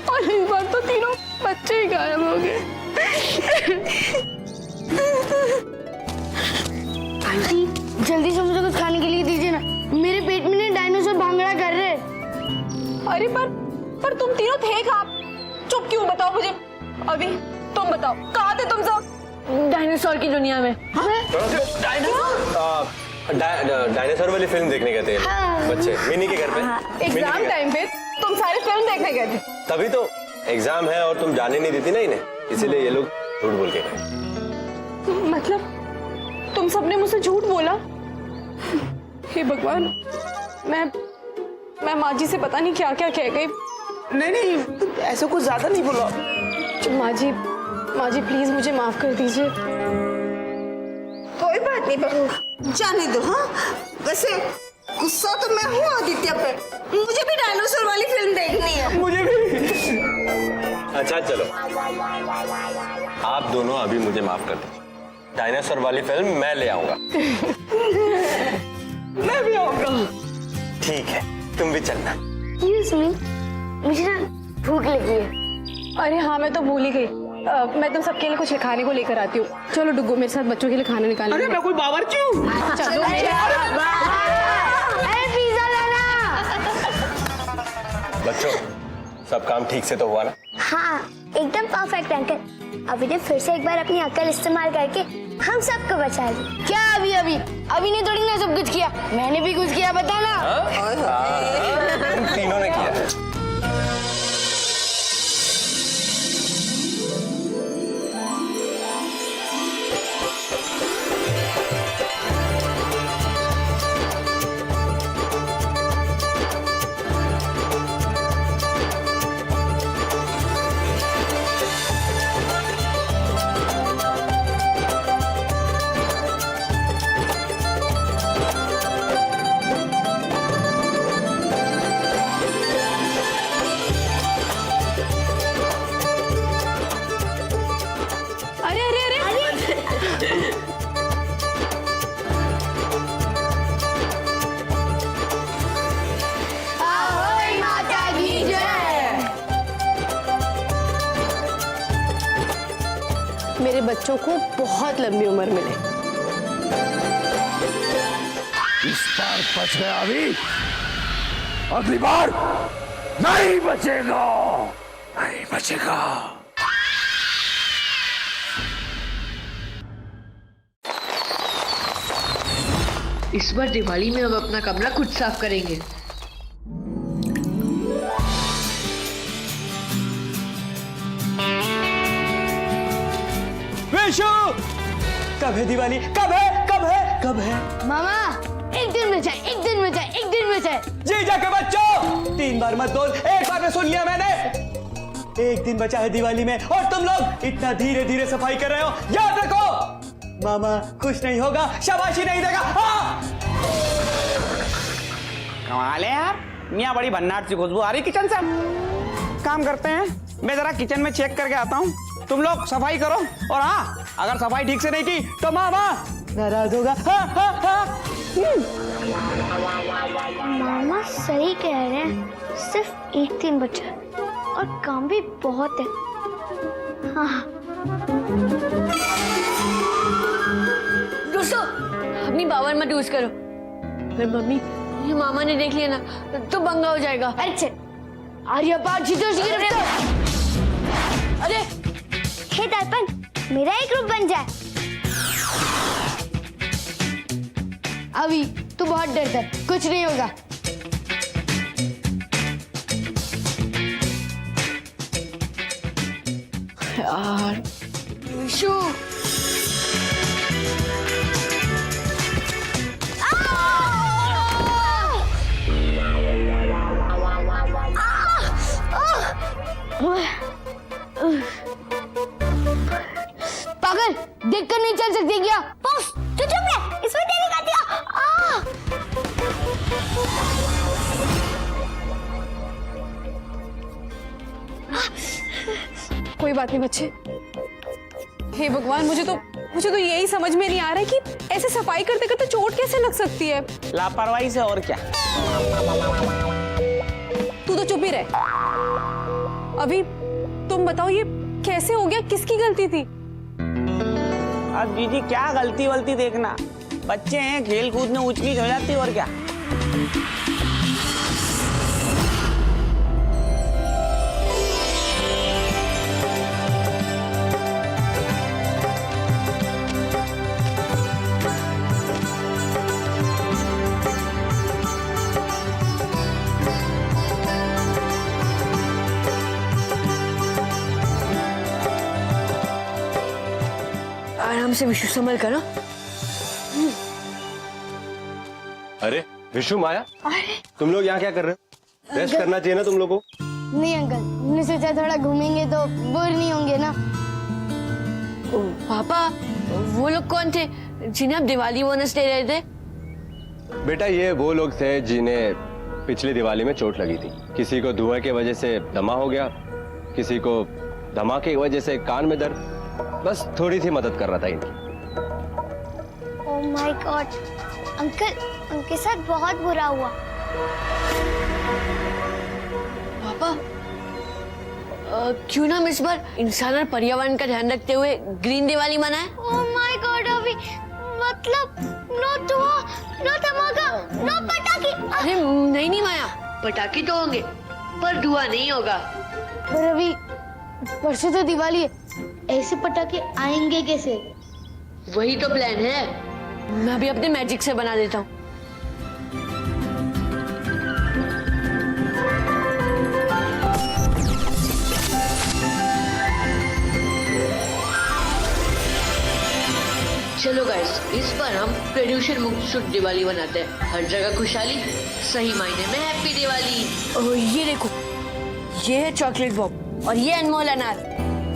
और इस बार तो तीनों बच्चे ही गायब हो गए। आंटी जल्दी से मुझे कुछ खाने के लिए दीजिए ना, मेरे पेट में ना डायनासोर भांगड़ा कर रहे। अरे पर तुम तीनों थे कहाँ? चुप क्यों? बताओ मुझे। अभी तुम बताओ, कहाँ थे तुम सब? डायनासोर की दुनिया में। डायनासोर वाली फिल्म देखने गए थे बच्चे मिनी के घर पे। एग्जाम टाइम पे तुम सारे फिल्म देखने गए थे? तभी तो एग्जाम है और तुम जाने नहीं देती ना इन्हें, इसीलिए ये लोग झूठ बोल के गए। मतलब तुम सबने मुझसे झूठ बोला? हे भगवान, मैं माँ जी से पता नहीं क्या क्या कह गई। नहीं ऐसा कुछ ज्यादा नहीं बोला। माँ जी प्लीज मुझे माफ कर दीजिए। कोई बात नहीं बहू, जाने दो। हाँ वैसे गुस्सा तो मैं हूँ आदित्य पे, मुझे भी डायनासोर वाली फिल्म देखनी है। मुझे भी। अच्छा चलो, आप दोनों अभी मुझे माफ कर दो। डायनासोर वाली फिल्म मैं ले आऊंगा। मैं भी आऊंगा। ठीक है, तुम भी चलना। मुझे ना भूख लगी है। अरे हाँ, मैं तो भूल ही गई। मैं तुम सबके लिए कुछ खाने को लेकर आती हूँ। चलो डुग्गू मेरे साथ बच्चों के लिए खाना निकालने। अरे मैं कोई बावर्ची हूँ। चलो पिज्जा लाना। बच्चों सब काम ठीक से तो हुआ ना? हाँ एकदम परफेक्ट अंकल। अभी ने फिर से एक बार अपनी अक्ल इस्तेमाल करके हम सबको बचा ली। क्या अभी ने थोड़ी ना सब कुछ किया, मैंने भी कुछ किया, बताना। तुम तीनों ने किया है। मेरे बच्चों को बहुत लंबी उम्र मिले। इस बार बच गया अभी, अगली बार नहीं बचेगा, नहीं बचेगा। इस बार दिवाली में हम अपना कमरा खुद साफ करेंगे। कब है दिवाली? कब है? मामा एक दिन में जाए, एक दिन में जाए, एक दिन में जाए। जी जाके बच्चों 3 बार मत बोल, एक बार में सुन लिया मैंने। एक दिन बचा है दिवाली में और तुम लोग इतना धीरे धीरे सफाई कर रहे हो। याद रखो मामा खुश नहीं होगा, शाबाशी नहीं देगा। हाँ! कमाल है यार, मियाँ बड़ी भन्नाट सी खुशबू आ रही किचन से। काम करते हैं, मैं जरा किचन में चेक करके आता हूँ, तुम लोग सफाई करो। और हाँ, अगर सफाई ठीक से नहीं की तो मामा नाराज होगा। मामा सही कह रहे हैं, सिर्फ एक दिन बचा है और काम भी बहुत है। हाँ दोस्तों अपनी पावर मत यूज करो। अरे मम्मी ये मामा ने देख लिया ना तो बंगा हो जाएगा। अरे चल आर्या पार जीतो गिरफ्तार। अरे हे दर्पण, मेरा एक रूप बन जाए। अभी तू बहुत डरता है, कुछ नहीं होगा। यार विशु, पागल, देखकर नहीं चल सकती क्या? बॉस, तू चुप रह, इसमें तेरी गलती है। कोई बात नहीं बच्चे। हे भगवान, मुझे तो यही समझ में नहीं आ रहा है कि ऐसे सफाई करते करते चोट कैसे लग सकती है। लापरवाही से और क्या। तू तो चुप ही रह। अभी तुम बताओ ये कैसे हो गया, किसकी गलती थी? अब जीजी क्या गलती वलती देखना, बच्चे हैं, खेल कूद में ऊंच नीच हो जाती है और क्या। आराम से विशु, संभल कर। अरे विशु, माया, तुम लोग यहाँ क्या कर रहे हो? रेस्ट करना चाहिए ना तुम लोगों को। नहीं अंकल, हमने सोचा थोड़ा घूमेंगे तो बोर नहीं होंगे ना। पापा, वो लोग कौन थे जिन्हें आप दिवाली बोनस दे रहे थे? बेटा, ये वो लोग थे जिन्हें पिछली दिवाली में चोट लगी थी। किसी को धुआं की वजह से दमा हो गया, किसी को धमाके की वजह से कान में दर्द। बस थोड़ी सी मदद कर रहा था इनकी। ओह माय गॉड, अंकल, उनके साथ बहुत बुरा हुआ। पापा, क्यों ना हम इस बार इंसान और पर्यावरण का ध्यान रखते हुए ग्रीन दिवाली मनाएं? ओह माय गॉड, अभी मतलब नो धुआं, नो धमाका, नो पटाखे। अरे नहीं माया, पटाखे तो होंगे पर धुआं नहीं होगा। पर अभी परसों तो दिवाली है, ऐसे पटाखे आएंगे कैसे? वही तो प्लान है। मैं अभी अपने मैजिक से बना देता हूँ। चलो गाइस, इस बार हम प्रदूषण मुक्त शुद्ध दिवाली बनाते हैं। हर जगह खुशहाली, सही मायने में हैप्पी दिवाली। ये देखो, ये है चॉकलेट बॉब, और ये अनमोल अनार,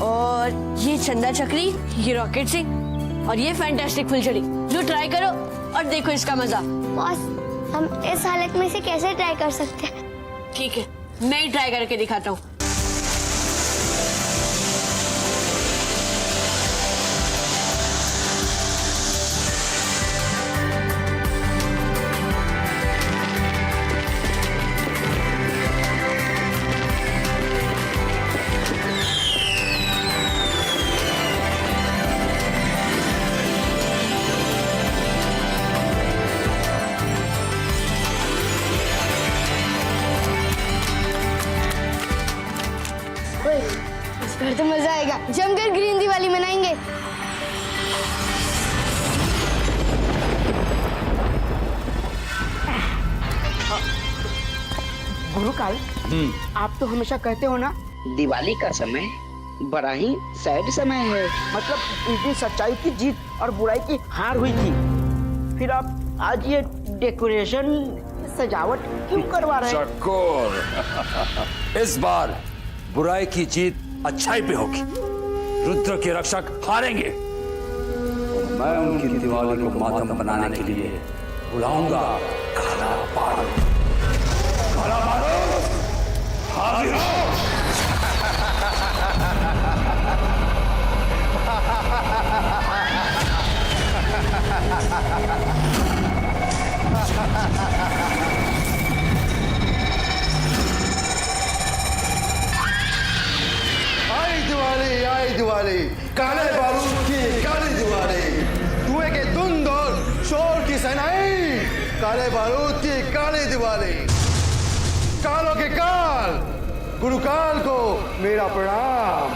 और ये चंदा चक्री, ये रॉकेट सिंह, और ये फैंटास्टिक फुलझड़ी। लो ट्राई करो और देखो इसका मजा। बॉस, हम इस हालत में से कैसे ट्राई कर सकते हैं? ठीक है, मैं ही ट्राई करके दिखाता हूँ। इस बार तो मजा आएगा, जमकर ग्रीन दिवाली मनाएंगे। गुरुकाल, आप तो हमेशा कहते हो ना, दिवाली का समय बड़ा ही सैड समय है। मतलब इस दिन सच्चाई की जीत और बुराई की हार हुई थी। फिर आप आज ये डेकोरेशन, सजावट क्यों करवा रहे हैं? चकोर, इस बार बुराई की जीत अच्छाई पे होगी। रुद्र के रक्षक हारेंगे। मैं उनकी दिवाली को मातम बनाने के लिए बुलाऊंगा काला बारूद। काला बारूद, हाजिर हो। आई दिवाली, काले बारूद की काली दिवाली, धुएं के धुंध और शोर की सनाई। काले बारूद की काली दिवाली, कालों के काल, गुरुकाल को मेरा प्रणाम।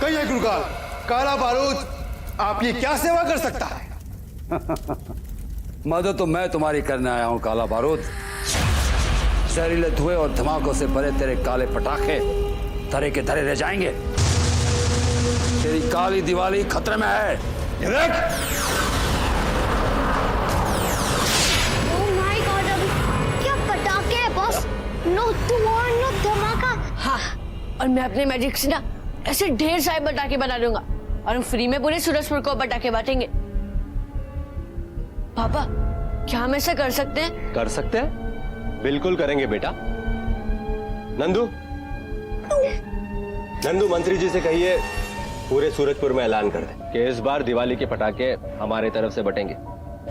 कहिए गुरुकाल, काला बारूद आपकी क्या सेवा कर सकता है? मदद तो मैं तुम्हारी करने आया हूं काला बारूद। जहरीले धुएं और धमाकों से भरे तेरे काले पटाखे धरे के धरे रह जाएंगे। तेरी काली दिवाली खतरे में है। ये देख। ओह माय गॉड, अभी क्या पटाखे हैं बॉस? नो धुआं, नो धमाका। हाँ, और मैं अपने मैजिक से ना ऐसे ढेर सारे पटाखे बना दूंगा और हम फ्री में पूरे सूरजपुर को पटाखे बांटेंगे। पापा, क्या हम ऐसा कर सकते हैं? कर सकते हैं, बिल्कुल करेंगे बेटा। नंदू, नंदू मंत्री जी से कहिए पूरे सूरजपुर में ऐलान कर दे कि इस बार दिवाली के पटाखे हमारे तरफ से बटेंगे,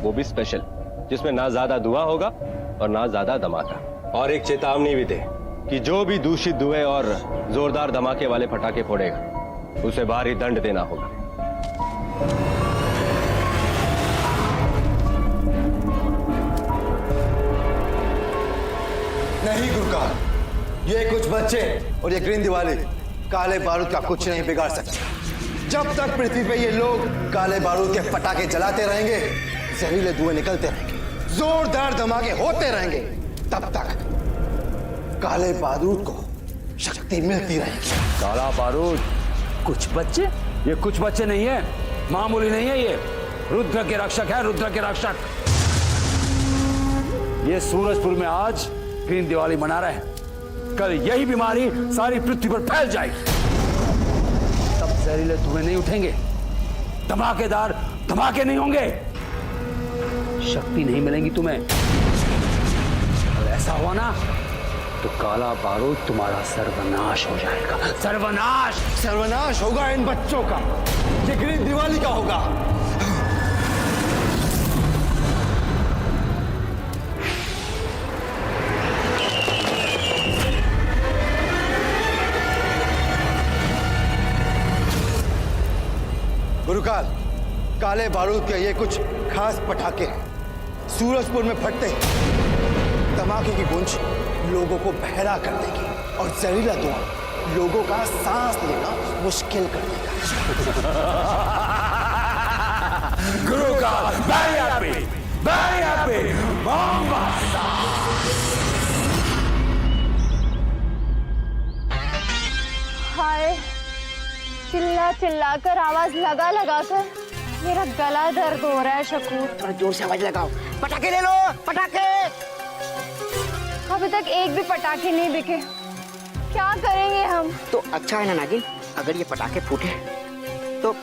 वो भी स्पेशल, जिसमें ना ज्यादा धुआं होगा और ना ज्यादा धमाका। और एक चेतावनी भी दे कि जो भी दूषित धुएं और जोरदार धमाके वाले पटाखे फोड़ेगा उसे भारी दंड देना होगा। नहीं गुरुकाल, ये कुछ बच्चे और ये ग्रीन दिवाली काले बारूद का कुछ नहीं बिगाड़ सकते। जब तक पृथ्वी पे ये लोग काले बारूद के पटाखे जलाते रहेंगे, जहरीले धुएं निकलते रहेंगे, जोरदार धमाके होते रहेंगे, तब तक काले बारूद को शक्ति मिलती रहेगी। काला बारूद कुछ बच्चे? ये कुछ बच्चे नहीं है, मामूली नहीं है, ये रुद्र के रक्षक है, रुद्र के रक्षक। ये सूरजपुर में आज ग्रीन दिवाली मना रहे हैं, कल यही बीमारी सारी पृथ्वी पर फैल जाएगी। तब जहरीले धुएं नहीं उठेंगे, धमाकेदार धमाके नहीं होंगे, शक्ति नहीं मिलेगी तुम्हें। और ऐसा हुआ ना तो काला बारूद तुम्हारा सर्वनाश हो जाएगा। सर्वनाश। सर्वनाश होगा इन बच्चों का, ये ग्रीन दिवाली का होगा। गुरुकाल, काले बारूद के ये कुछ खास पटाखे हैं। सूरजपुर में फटते ही धमाके की गूंज लोगों को बहरा कर देगी और जहरीला धुआं लोगों का सांस लेना मुश्किल कर देगा। गुरुकाल, very happy, very happy, bombasta। हाय, चिल्ला चिल्ला कर, आवाज लगा लगा कर मेरा गला दर्द हो रहा है शकूर। थोड़ा जोर से आवाज लगाओ। पटाखे ले लो, पटाखे। अभी तक एक भी पटाखे नहीं बिके, क्या करेंगे हम? तो अच्छा है ना नागिन, अगर ये पटाखे फूटे तो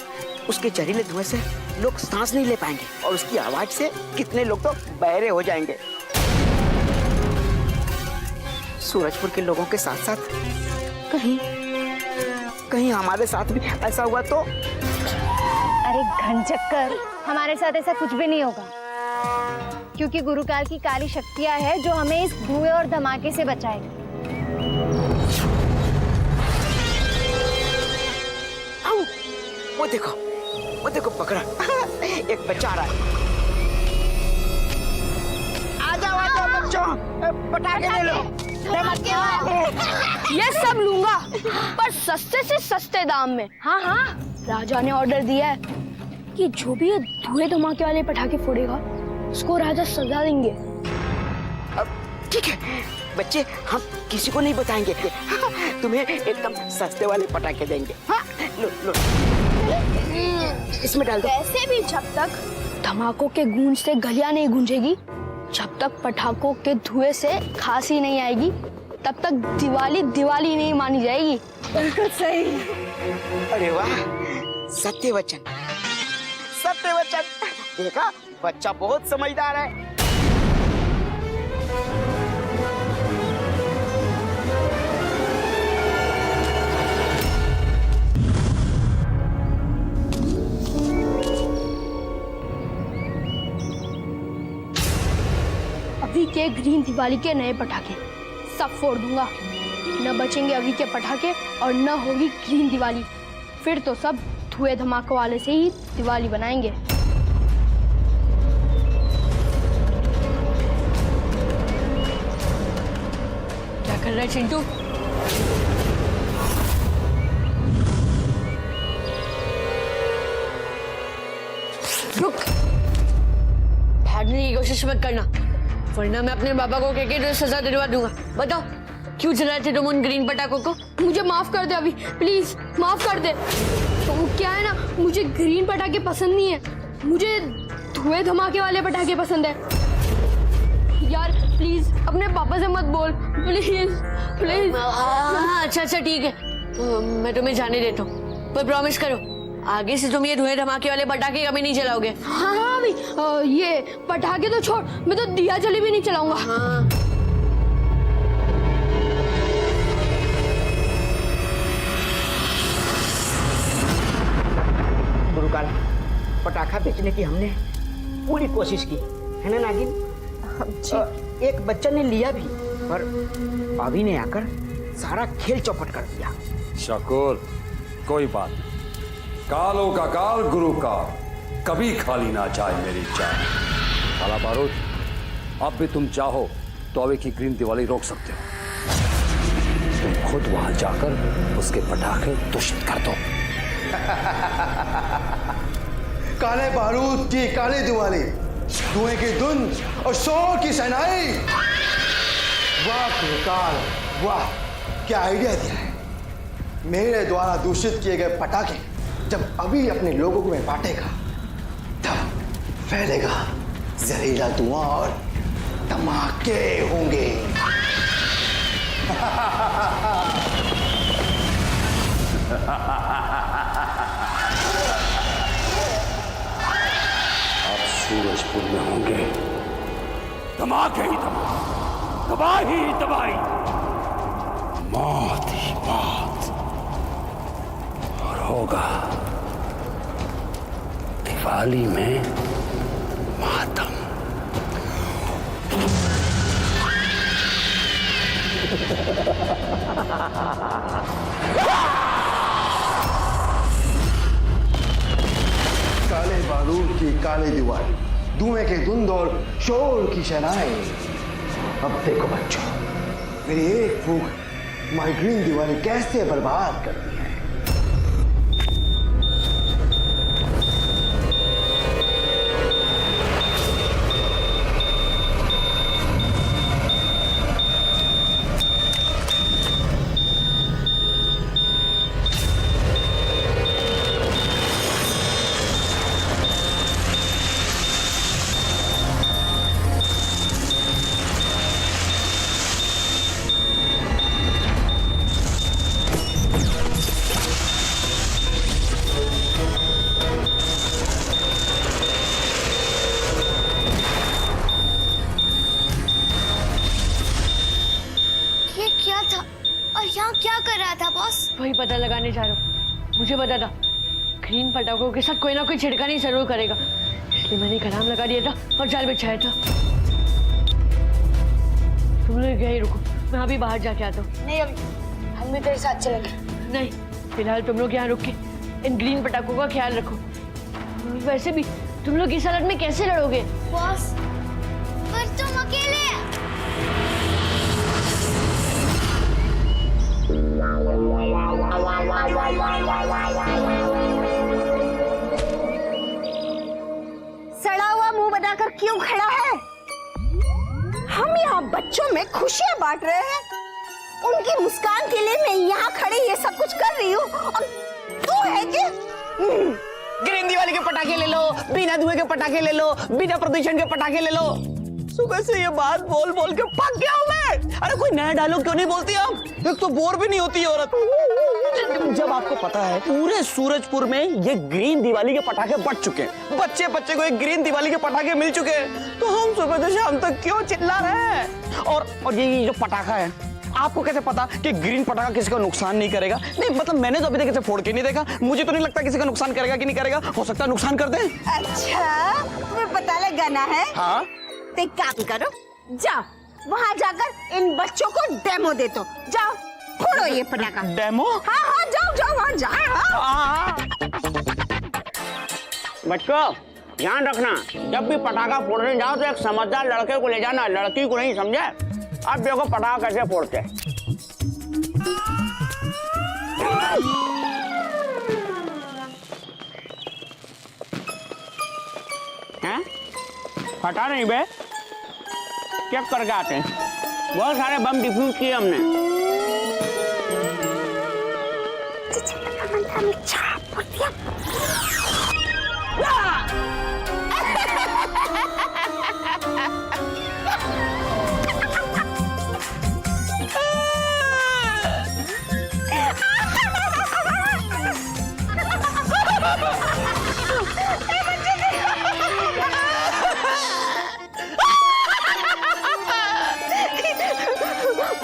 उसके जहरीले धुएं से लोग सांस नहीं ले पाएंगे और उसकी आवाज से कितने लोग तो बहरे हो जाएंगे। सूरजपुर के लोगों के साथ साथ कहीं हमारे साथ भी ऐसा हुआ तो? अरे घनचक्कर, हमारे साथ ऐसा कुछ भी नहीं होगा, क्योंकि गुरुकाल की काली शक्तियां है जो हमें इस धुएं और धमाके से बचाएगी। वो देखो पकड़ा। एक बच्चा आ रहा है। आ जाओ बच्चों, पटाखे ले लो। ये सब लूंगा, पर सस्ते से सस्ते दाम में। हाँ हाँ, राजा ने ऑर्डर दिया है कि जो भी ये धुएं धमाके वाले पटाखे फोड़ेगा उसको राजा सजा देंगे। ठीक है बच्चे, हम किसी को नहीं बताएंगे, तुम्हें एकदम सस्ते वाले पटाखे देंगे। हाँ, लो लो, इसमें डाल दो। वैसे भी जब तक धमाकों के गूंज से गलियां नहीं गूंजेगी, जब तक पटाखों के धुएं से खांसी नहीं आएगी, तब तक दिवाली दिवाली नहीं मानी जाएगी। बिल्कुल सही। अरे वाह, सत्य वचन, सत्य वचन। देखा, बच्चा बहुत समझदार है। अभी के ग्रीन दिवाली के नए पटाखे सब फोड़ दूंगा, न बचेंगे अभी के पटाखे और न होगी ग्रीन दिवाली। फिर तो सब धुएं धमाकों वाले से ही दिवाली बनाएंगे। क्या कर रहा है चिंटू? रुक, भागने की कोशिश मत करना, वरना मैं अपने पापा को कह के तुझे सजा दिलवा दूंगा। बताओ क्यों जलाए थे तुम उन ग्रीन पटाखों को? मुझे माफ कर दे अभी, प्लीज माफ कर दे। तो क्या है ना, मुझे ग्रीन पटाखे पसंद नहीं है, मुझे धुएं धमाके वाले पटाखे पसंद है। यार प्लीज अपने पापा से मत बोल, प्लीज प्लीज। हाँ अच्छा अच्छा ठीक है, मैं तुम्हें जाने देता हूँ, पर प्रॉमिस करो आगे से तुम ये धुएं धमाके वाले पटाखे कभी नहीं चलाओगे। हाँ हाँ अभी ये पटाखे तो छोड़, मैं तो दिया जली भी नहीं चलाऊंगा। हाँ गुरुकाल, पटाखा बेचने की हमने पूरी कोशिश की है ना नागिन? एक बच्चा ने लिया भी, पर भाभी ने आकर सारा खेल चौपट कर दिया। शकूर, कोई बात नहीं, कालों का काल गुरु का कभी खाली ना जाए मेरी जान। काला बारूद, अब भी तुम चाहो तो अवे की ग्रीन दिवाली रोक सकते हो। तुम खुद वहां जाकर उसके पटाखे दूषित कर दो। काले बारूद की काली दिवाली, धुएं की धुंध और शोर की शहनाई। वाह गुरुकाल, वाह क्या आइडिया दिया है। मेरे द्वारा दूषित किए गए पटाखे जब अभी अपने लोगों को में बांटेगा, तब फैलेगा जहरीला धुआं और धमाके होंगे। अब सूरजपुर में होंगे धमाके ही धमाके, तबाही ही तबाही, मौत ही मौत, और होगा दिवाली में मातम। काले बारूद की काली दिवाली, धुएं की धुंध और शोर की शहनाई। अब देखो बच्चों, मेरी एक फूंक हमारी ग्रीन दिवाली कैसे बर्बाद करती है। ये क्या था और यहाँ क्या कर रहा था बॉस? वही पता लगाने जा रहा हूँ। मुझे पता था ग्रीन पटाखों के साथ कोई ना कोई छिड़कानी जरूर करेगा, इसलिए मैंने कलाम लगा दिया था और जाल बिछाया था। तुम लोग यहीं रुको, मैं अभी बाहर जाके आता हूँ। नहीं अभी हम भी तेरे साथ चलेंगे। नहीं, फिलहाल तुम लोग यहाँ रुक के इन ग्रीन पटाखों का ख्याल रखो। वैसे भी तुम लोग इस हालत में कैसे लड़ोगे? बॉस, पर तुम अकेले हैं। सड़ा हुआ मुंह बनाकर क्यों खड़ा है? हम यहाँ बच्चों में खुशियाँ बांट रहे हैं, उनकी मुस्कान के लिए मैं यहाँ खड़ी ये सब कुछ कर रही हूँ, और तू है कि ग्रीन दिवाली के पटाखे ले लो, बिना धुएं के पटाखे ले लो, बिना प्रदूषण के पटाखे ले लो। सुबह से ये बात बोल बोल के पक गया हूँ मैं। अरे कोई नया डायलॉग क्यों नहीं बोलती आप? एक तो बोर भी नहीं होती औरत। जब आपको पता है पूरे सूरजपुर में ये ग्रीन दिवाली के पटाखे बट चुके हैं, बच्चे बच्चे को एक ग्रीन दिवाली के पटाखे मिल चुके हैं, तो हम सुबह से शाम तक क्यों चिल्ला रहे हैं? और ये जो पटाखा है, आपको कैसे पता कि ग्रीन पटाखा किसी को नुकसान नहीं करेगा? नहीं मतलब मैंने तो अभी तक इसे फोड़ के नहीं देखा, मुझे तो नहीं लगता किसी का नुकसान करेगा कि नहीं करेगा। हो सकता है नुकसान कर दे। अच्छा तुम्हें पता लगाना है? हाँ, तो एक काम करो, जाओ वहाँ जाकर इन बच्चों को डेमो दे दो। जाओ फोड़ो ये पटाखा। डेमो? हाँ हाँ जाओ जाओ वहाँ जाओ। हाँ। बच्चों ध्यान रखना, जब भी पटाखा फोड़ने जाओ तो एक समझदार लड़के को ले जाना, लड़की को नहीं, समझे? अब देखो पटाखा कैसे फोड़ते हैं। फटा नहीं बे, चेक करके आते हैं। बहुत सारे बम डिफ्यूज किए हमने।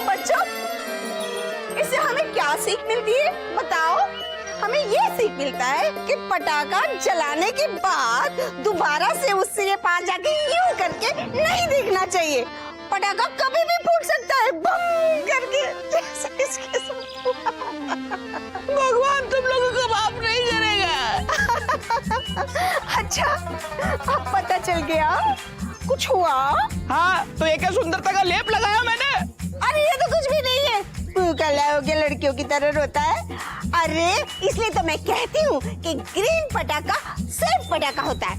बच्चों, इससे हमें क्या सीख मिलती है बताओ? हमें ये सीख मिलता है कि पटाखा जलाने के बाद दोबारा से उससे ये पास जाके यूं करके नहीं देखना चाहिए। पटाखा कभी भी फूट सकता है बम करके, जैसे इसके साथ हुआ। भगवान तुम लोगों को माफ नहीं करेगा। अच्छा, अब पता चल गया कुछ हुआ? हाँ, तो ये क्या सुंदरता का लेप लगाया मैंने? अरे ये तो कुछ भी नहीं है, लड़कियों की तरह रोता है। अरे इसलिए तो मैं कहती हूँ कि ग्रीन पटाखा सिर्फ पटाखा होता है।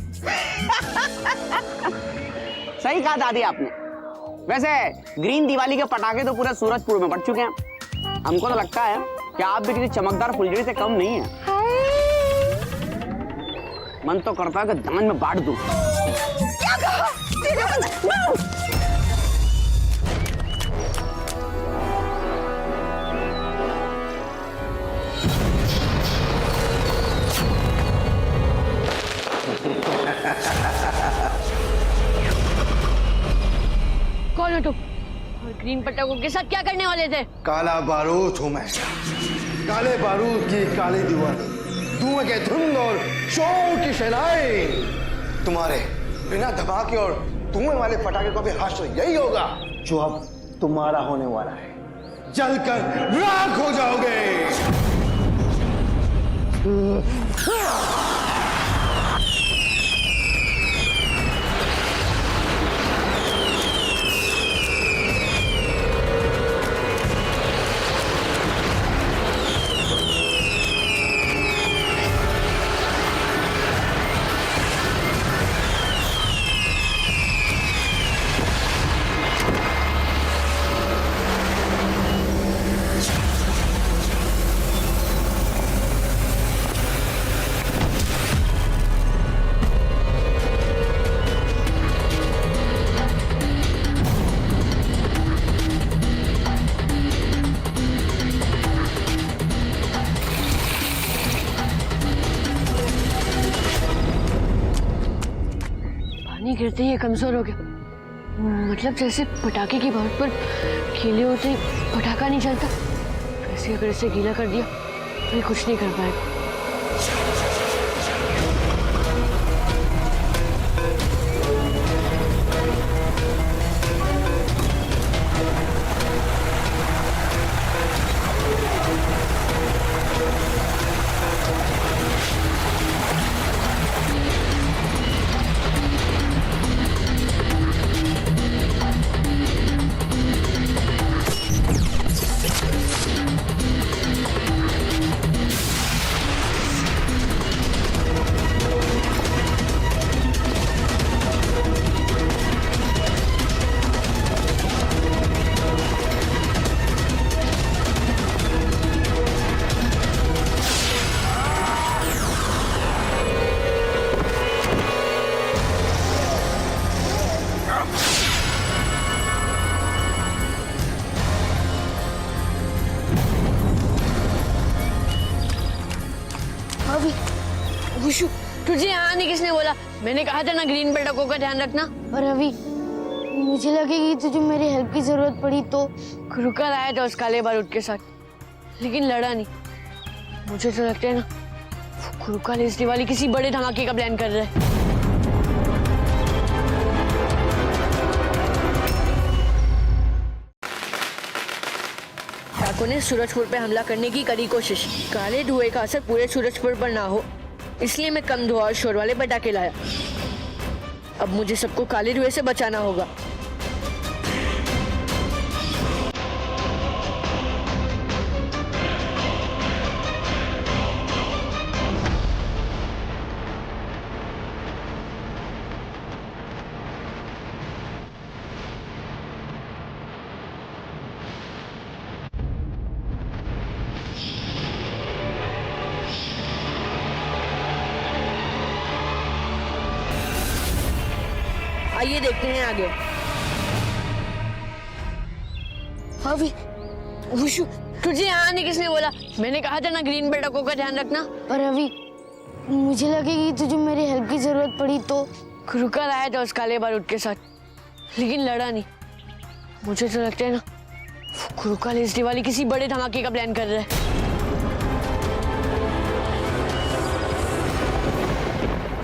सही कहा दादी आपने। वैसे ग्रीन दिवाली के पटाखे तो पूरे सूरजपुर में बट चुके हैं। हमको तो लगता है कि आप भी किसी चमकदार फुलझड़ी से कम नहीं है। मन तो करता है कि दान में बांट दूं। क्या कहा? कौन हो तुम? और ग्रीन पटाखों के साथ क्या करने वाले थे? काला बारूद हूं मैं। काले बारूद की काली दिवाली, धुएं के धुंध और शोर की शहनाई। तुम्हारे बिना धमाके और धुएं वाले पटाखे को भी हासिल यही होगा जो अब तुम्हारा होने वाला है। जलकर राख हो जाओगे। गिरते ही ये कमजोर हो गया। मतलब जैसे पटाखे की बहुत पर गीले होते ही पटाखा नहीं चलता, वैसे अगर इसे गीला कर दिया तो ये कुछ नहीं कर पाएगा। तुझे यहाँ आने किसने बोला? मैंने कहा था ना ग्रीन पटाखों का ध्यान रखना। और अभी मुझे लगेगी तुझे मेरी हेल्प की जरूरत पड़ी तो। रुका आया था उस काले बारूद के साथ, लेकिन लड़ा नहीं। मुझे तो लगता है ना खुरुकाल इस दिवाली किसी बड़े धमाके का प्लान कर रहा है। डाकुओं ने सूरजपुर पे हमला करने की करी कोशिश। काले धुएं का असर पूरे सूरजपुर पर ना हो, इसलिए मैं कम धुआं और शोर वाले पटाखे लाया। अब मुझे सबको काले धुएं से बचाना होगा। आइए देखते हैं आगे। अभी वुशु, तुझे यहाँ आने किसने बोला? मैंने कहा था ना ग्रीन पटाखों का ध्यान रखना। पर अभी मुझे लगेगी तुझे मेरी हेल्प की जरूरत पड़ी तो। रुका लाया था उस काले बारूद के साथ, लेकिन लड़ा नहीं। मुझे तो लगता है ना कुरुकाल इस दिवाली किसी बड़े धमाके का प्लान कर रहा है।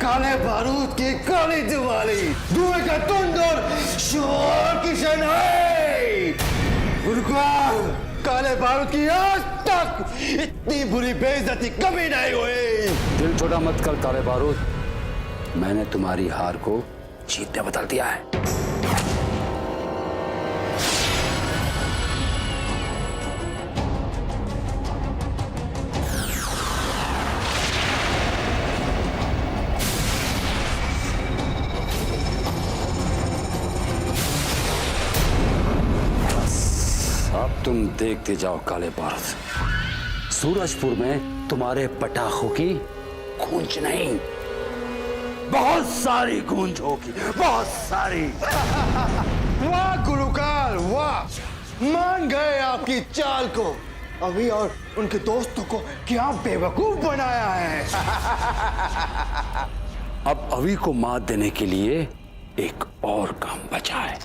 काले बारूद की काली दिवाली, धुएं का तुंद और शोर की शनाई। कुरुकाल, काले बारूद की आज तक इतनी बुरी बेइज्जती कभी नहीं हुई। दिल छोटा मत कर काले बारूद, मैंने तुम्हारी हार को जीत में बदल दिया है। अब तुम देखते जाओ काले बारूद, सूरजपुर में तुम्हारे पटाखों की गूंज नहीं, बहुत सारी गूंज होगी, बहुत सारी। वाह गुरुकाल वाह, मान गए आपकी चाल को। अभी और उनके दोस्तों को क्या बेवकूफ बनाया है। अब अभी को मात देने के लिए एक और काम बचा है।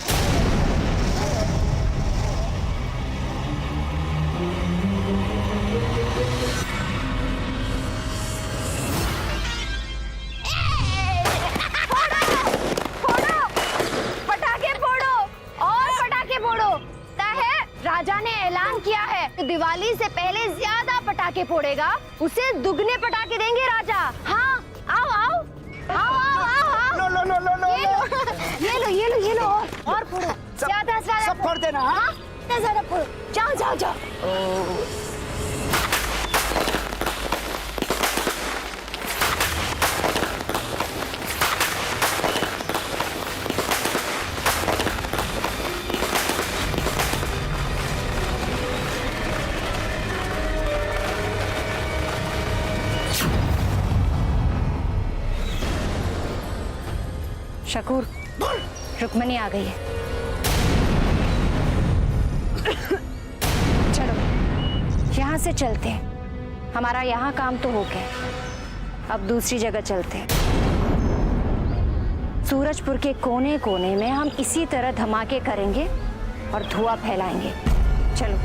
राजा ने ऐलान किया है कि दिवाली से पहले ज्यादा पटाखे फोड़ेगा उसे दुगने पटाखे देंगे राजा। हाँ आओ आओ आओ आओ आओ आओ। लो लो लो लो लो ये लो ये लो ये लो और फोड़ो, ज्यादा से ज्यादा सब फोड़ देना। हाँ ज्यादा फोड़ो, जाओ जाओ जाओ। शकूर, रुक्मणी आ गई है। चलो यहाँ से चलते हैं, हमारा यहाँ काम तो हो गया, अब दूसरी जगह चलते हैं। सूरजपुर के कोने कोने में हम इसी तरह धमाके करेंगे और धुआं फैलाएंगे। चलो।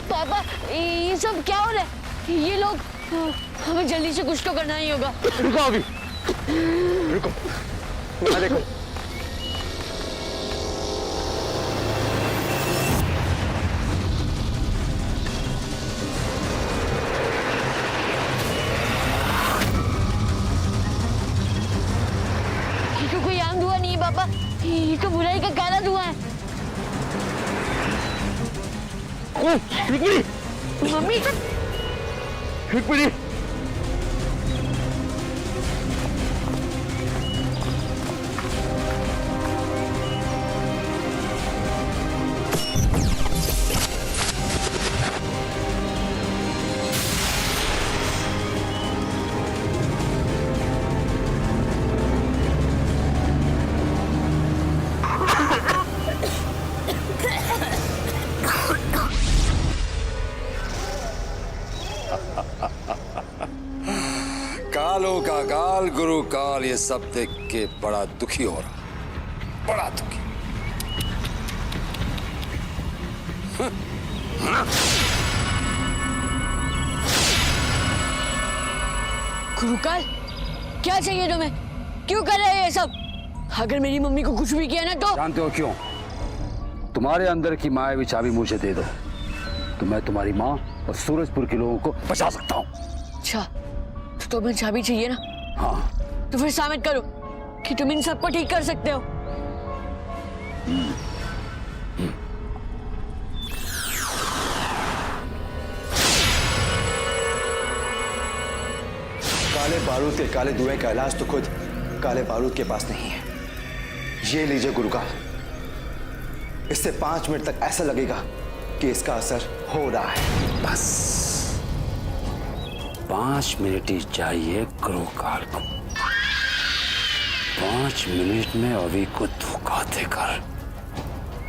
पापा ये सब क्या हो रहा है? ये लोग, हमें जल्दी से कुछ तो करना ही होगा। रुको अभी, रुको, देखो। ये तो कोई आम धुआं नहीं है पापा, ये तो बुराई का काला धुआं है। मम्मी रुक्मिणी, कालों का काल गुरु काल, ये सब देख के बड़ा दुखी हो रहा, बड़ा दुखी। गुरुकाल, क्या चाहिए तुम्हें? क्यों कर रहे हो ये सब? अगर मेरी मम्मी को कुछ भी किया ना तो। जानते हो क्यों? तुम्हारे अंदर की मायावी चाबी मुझे दे दो तो मैं तुम्हारी माँ और सूरजपुर के लोगों को बचा सकता हूँ। अच्छा, तो तुम्हें चाबी चाहिए ना? हाँ। तो फिर साबित करो कि तुम इन सबको ठीक कर सकते हो। काले बारूद के काले धुएं का इलाज तो खुद काले बारूद के पास नहीं है। ये लीजिए गुरुकाल, इससे 5 मिनट तक ऐसा लगेगा कि इसका असर हो रहा है। बस 5 मिनट ही चाहिए गुरुकाल को। 5 मिनट में अभी को धोखा देकर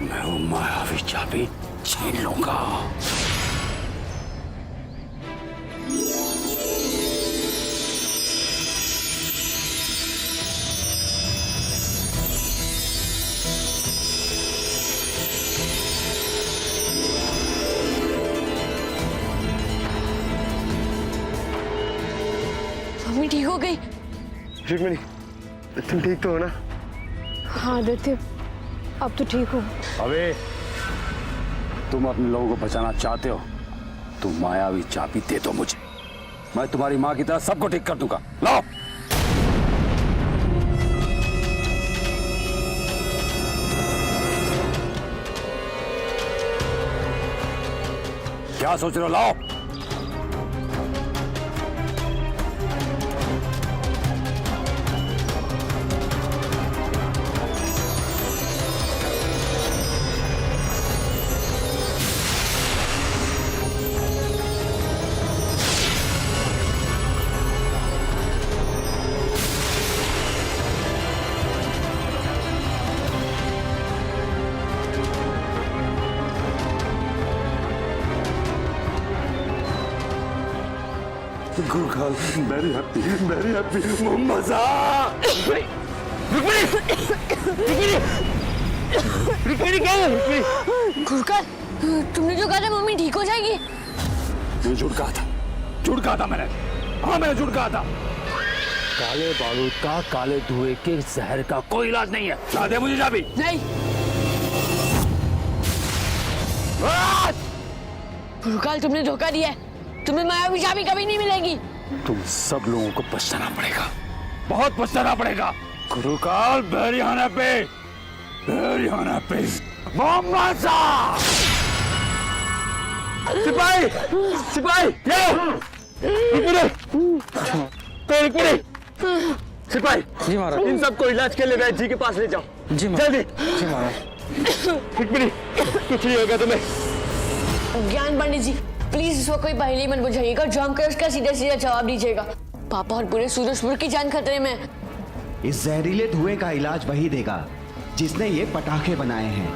मैं वो मायावी चाबी छीन लूंगा। मम्मी ठीक हो गई? रुक्मिणी, तुम ठीक तो हो ना? हाँ आदित्य, अब तो ठीक हो। अबे तुम अपने लोगों को बचाना चाहते हो, तुम मायावी चाबी दे दो मुझे, मैं तुम्हारी माँ की तरह सबको ठीक कर दूंगा। लाओ। क्या सोच रहे हो? लाओ। गुरुकाल, very happy, मजा। रुक्मिणी क्या है? गुरुकाल, तुमने जो कहा था मम्मी ठीक हो जाएगी। मैं झूठ कहा था मैंने। हाँ, मैंने झूठ कहा था। काले बारूद का, काले धुएं के जहर का कोई इलाज नहीं है। ला दे मुझे चाबी। नहीं। गुरुकाल, तुमने धोखा दिया है। तुम्हें मायावी चाबी कभी नहीं मिलेगी। तुम सब लोगों को पछताना पड़ेगा, बहुत पछताना पड़ेगा। गुरुकाल, बेरियाना पे मोहम्मद सा। सिपाही, सिपाही जी महाराज, इन सबको इलाज के लिए वैद्य जी के पास ले जाओ। जी जल्दी। जी महाराज। रुक्मिणी, कुछ नहीं होगा तुम्हें। ज्ञान पंडित जी, प्लीज इसको कोई पहेली मत बुझाइएगा, जमकर उसका सीधा सीधा जवाब दीजिएगा। पापा और पूरे सूरजपुर की जान खतरे में है। इस जहरीले धुएं का इलाज वही देगा जिसने ये पटाखे बनाए हैं।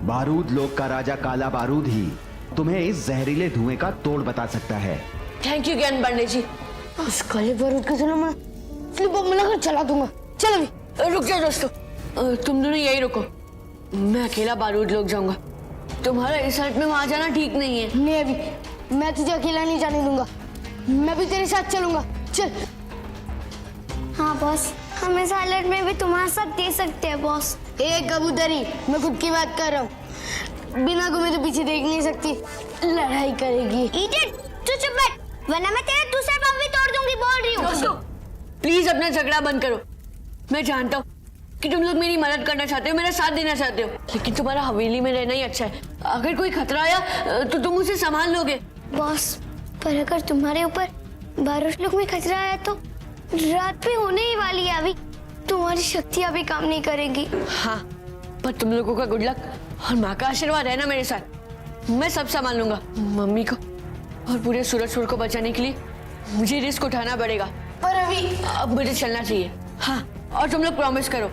बारूद लोक का राजा काला बारूद ही तुम्हें इस जहरीले धुएं का तोड़ बता सकता है। थैंक यू ज्ञान पंडित जी। उस काले बारूद के साथ मैं बम लगाकर चला दूंगा। चल अभी रुक जाओ दोस्तों, तुम दोनों यही रुको, मैं अकेला बारूद लोग जाऊंगा। तुम्हारा इस हालत में वहां जाना ठीक नहीं है। नहीं अभी मैं तुझे अकेला नहीं जाने दूंगा, मैं भी तेरे साथ चलूंगा। चल। हाँ बॉस, हम इस हालत में भी तुम्हारा साथ दे सकते हैं बॉस। एक कबूतरी, मैं खुद की बात कर रहा हूँ। बिना घूमे तो पीछे देख नहीं सकती, लड़ाई करेगी। इडियट, तू चुप बैठ, वरना मैं तेरा दूसरा बम भी तोड़ दूंगी, बोल रही हूँ। दोस्तों प्लीज अपना झगड़ा बंद करो। मैं जानता हूँ कि तुम लोग मेरी मदद करना चाहते हो, मेरा साथ देना चाहते हो, लेकिन तुम्हारा हवेली में रहना ही अच्छा है। अगर कोई खतरा आया तो तुम उसे संभाल लोगे। बॉस, पर अगर तुम्हारे ऊपर बारूद लोक में खतरा आया तो रात भी होने ही वाली है, अभी तुम्हारी शक्तियां भी काम नहीं करेंगी। हाँ, पर तुम लोगों का गुड लक और माँ का आशीर्वाद है ना मेरे साथ, मैं सब संभाल लूंगा। मम्मी को और पूरे सूरजपुर को बचाने के लिए मुझे रिस्क उठाना पड़ेगा, पर अभी अब मुझे चलना चाहिए। हाँ, और तुम लोग प्रॉमिस करो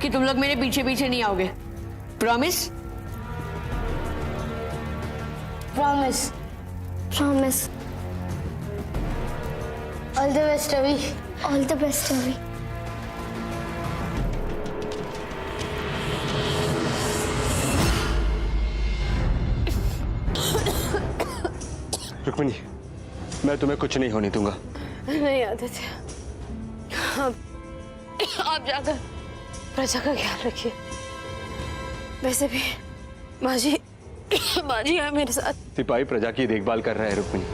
कि तुम लोग मेरे पीछे पीछे नहीं आओगे। Promise? Promise. Promise. All the best अभी। ऑल द बेस्ट अभी। रुक्मिणी, मैं तुम्हें कुछ नहीं होने दूंगा। नहीं आदित्य, आप जाकर प्रजा का ख्याल रखिए। वैसे भी माँ जी बाजी है मेरे साथ। सिपाही प्रजा की देखभाल कर रहे हैं रुक्मिणी।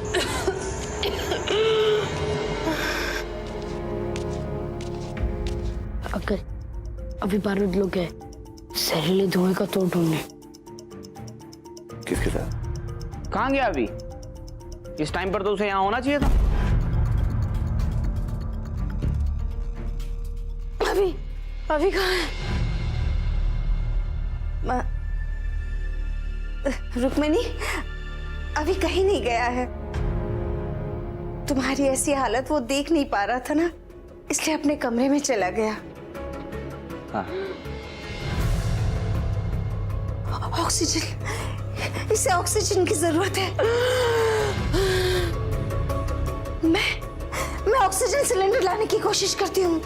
अगर अभी बारूद लोग गए जहरीले धुएं का तोड़ ढूंढने। किसके साथ? कहाँ गया अभी? इस टाइम पर तो उसे यहाँ होना चाहिए था। अभी कहाँ है? रुक्मिणी अभी कहीं नहीं गया है। तुम्हारी ऐसी हालत वो देख नहीं पा रहा था ना, इसलिए अपने कमरे में चला गया। हाँ। ऑक्सीजन, इसे ऑक्सीजन की जरूरत है। मैं ऑक्सीजन सिलेंडर लाने की कोशिश करती हूँ।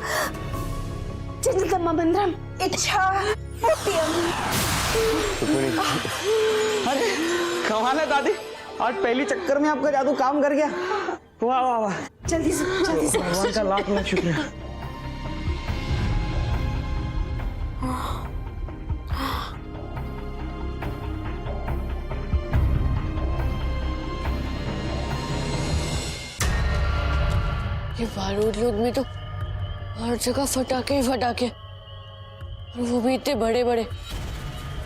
चिंतम मंत्रम इच्छा अरे कमाल है दादी, आज पहली चक्कर में आपका जादू काम कर गया। वाह वाह वाह, जल्दी से भगवान का लाख लाख शुक्रिया। ये बारूद लोग में तो हर जगह फटाके ही फटाके, और वो भी इतने बड़े बड़े।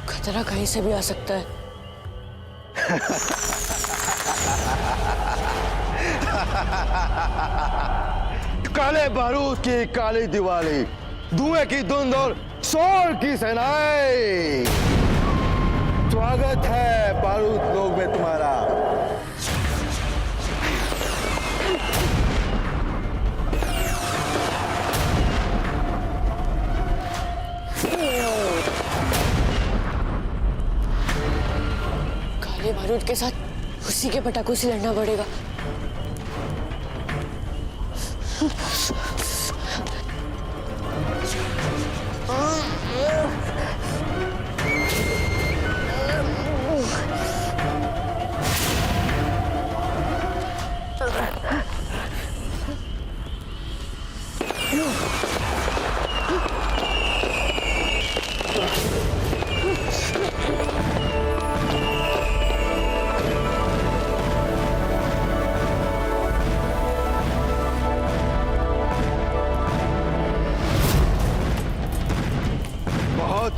खतरा कहीं से भी आ सकता है। काले बारूद की काली दिवाली, धुएं की धुंध और शोर की सेनाएं, स्वागत है बारूद लोग में तुम्हारा। काले बारूद के साथ उसी के पटाखों से लड़ना पड़ेगा।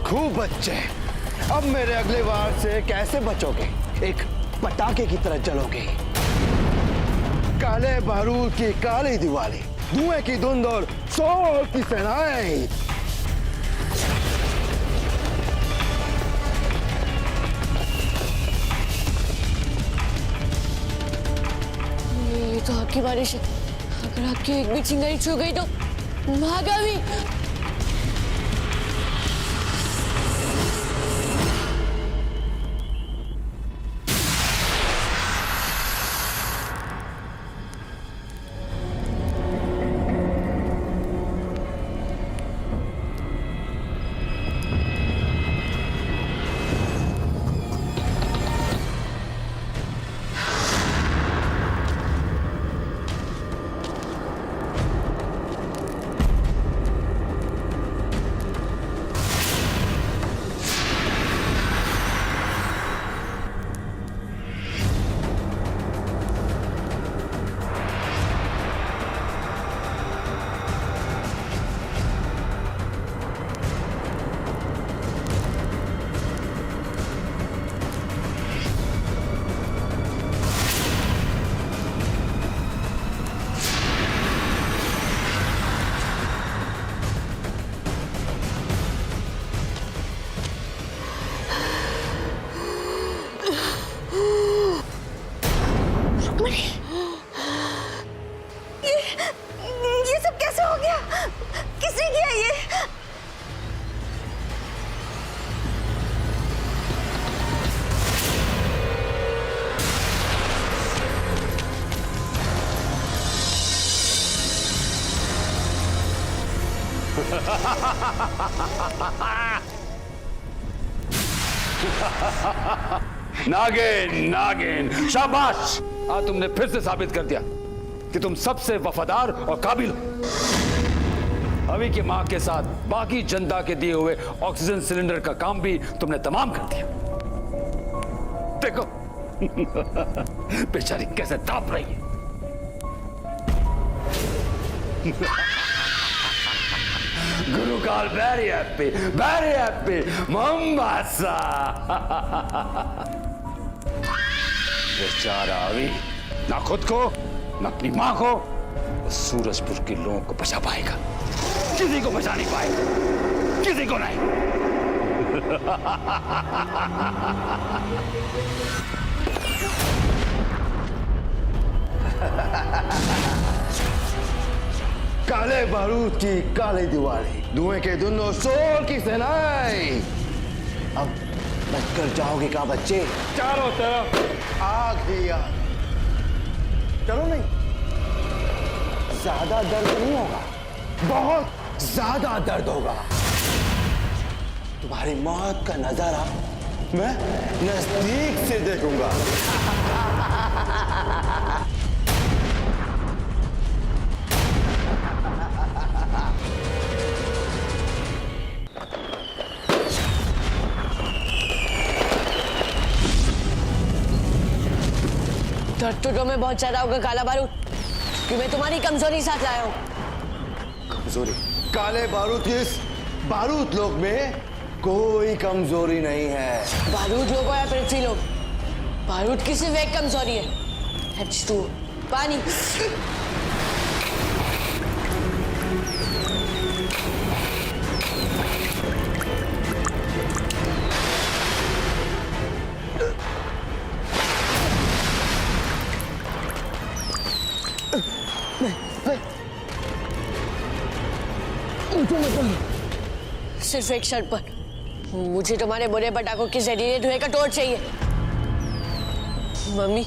खूब बच्चे, अब मेरे अगले वार से कैसे बचोगे? एक पटाखे की तरह जलोगे। काले बारूद की काली दिवाली, धुएं की धुंध और शोर की सेनाएं। ये तो आपकी बारिश है। अगर आपकी एक भी चिंगारी छू गई तो महागावी। ये सब कैसे हो गया? किसने किया ये? नागिन, नागिन, शाबाश! आज तुमने फिर से साबित कर दिया कि तुम सबसे वफादार और काबिल हो। अभी की मां के साथ बाकी जनता के दिए हुए ऑक्सीजन सिलेंडर का काम भी तुमने तमाम कर दिया। देखो बेचारी कैसे ताप रही है। गुरुकाल very happy मोम्बासा। बेचारा अभी ना खुद को ना अपनी मां को सूरजपुर के लोगों को बचा पाएगा। किसी को बचा नहीं पाएगा, किसी को नहीं। काले बारूद की काली दिवाली, धुएं के दोनों शोर की सेनाई। अब बचकर जाओगे क्या बच्चे? चारों तरफ आग ही आग। चलो नहीं, ज्यादा दर्द नहीं होगा, बहुत ज्यादा दर्द होगा। तुम्हारी मौत का नजारा मैं नजदीक से देखूंगा। दर्द तो तुम्हें बहुत ज्यादा होगा काला बारूद, कि मैं तुम्हारी कमजोरी साथ लाया हूँ। कमजोरी? काले बारूद की इस बारूद लोक में कोई कमजोरी नहीं है। बारूद लोग हो या पृथ्वी लोग, बारूद की सिर्फ एक कमजोरी है, H2O, पानी। सिर्फ एक शर्त पर, मुझे तुम्हारे बुरे पटाखों की जहरीले धुएं का टोर्च चाहिए। मम्मी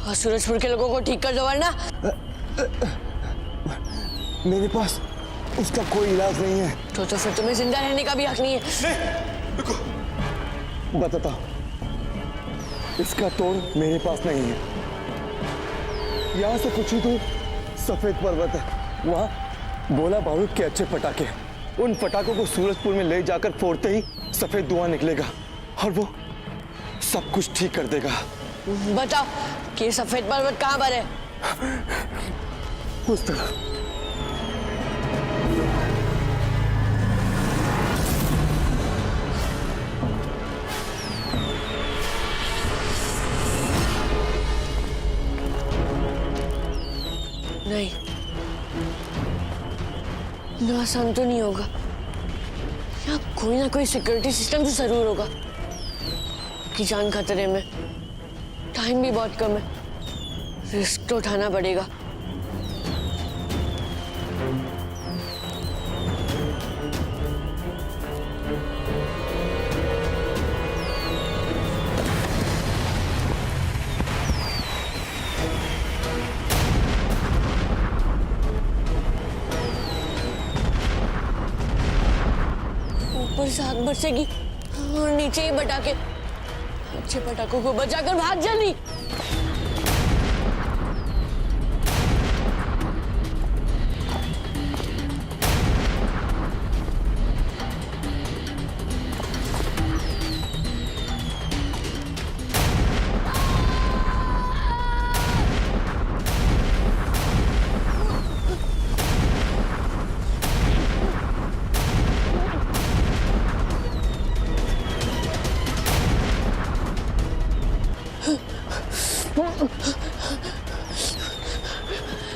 और सूरजपुर के लोगों को ठीक कर दो वरना। मेरे पास उसका कोई इलाज नहीं है। तो फिर तुम्हें जिंदा रहने का भी हक नहीं है। नहीं, रुको। बताता हूं, इसका तोड़ मेरे पास नहीं है। यहाँ से कुछ ही दूर सफेद पर्वत है, वहाँ बोला बारूद के अच्छे पटाखे हैं। उन पटाखों को सूरजपुर में ले जाकर फोड़ते ही सफेद धुआं निकलेगा और वो सब कुछ ठीक कर देगा। बताओ कि सफेद पर्वत कहाँ पर है? उस तरह। नहीं, इतना आसान तो नहीं होगा। यहाँ कोई ना कोई सिक्योरिटी सिस्टम तो जरूर होगा। की जान खतरे में, टाइम भी बहुत कम है, रिस्क तो उठाना पड़ेगा। ऊपर से आग बरसेगी और नीचे ही पटाखे। अच्छे पटाखों को बचाकर भाग जल्दी।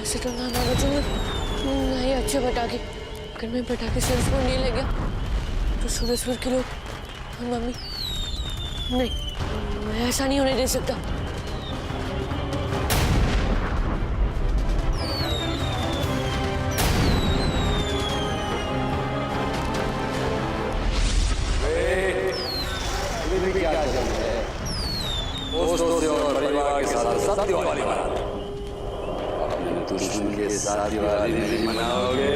ऐसे तो ना बचूंगा, ना ही अच्छे पटाखे। अगर मैं पटाखे सूरजपुर नहीं ले गया तो सूरजपुर के लोग और मम्मी, नहीं, मैं ऐसा नहीं होने दे सकता। दोस्तों से और परिवार के साथ दिवाली मनाओ। दुश्मन के साथ दिवाली नहीं मनाओगे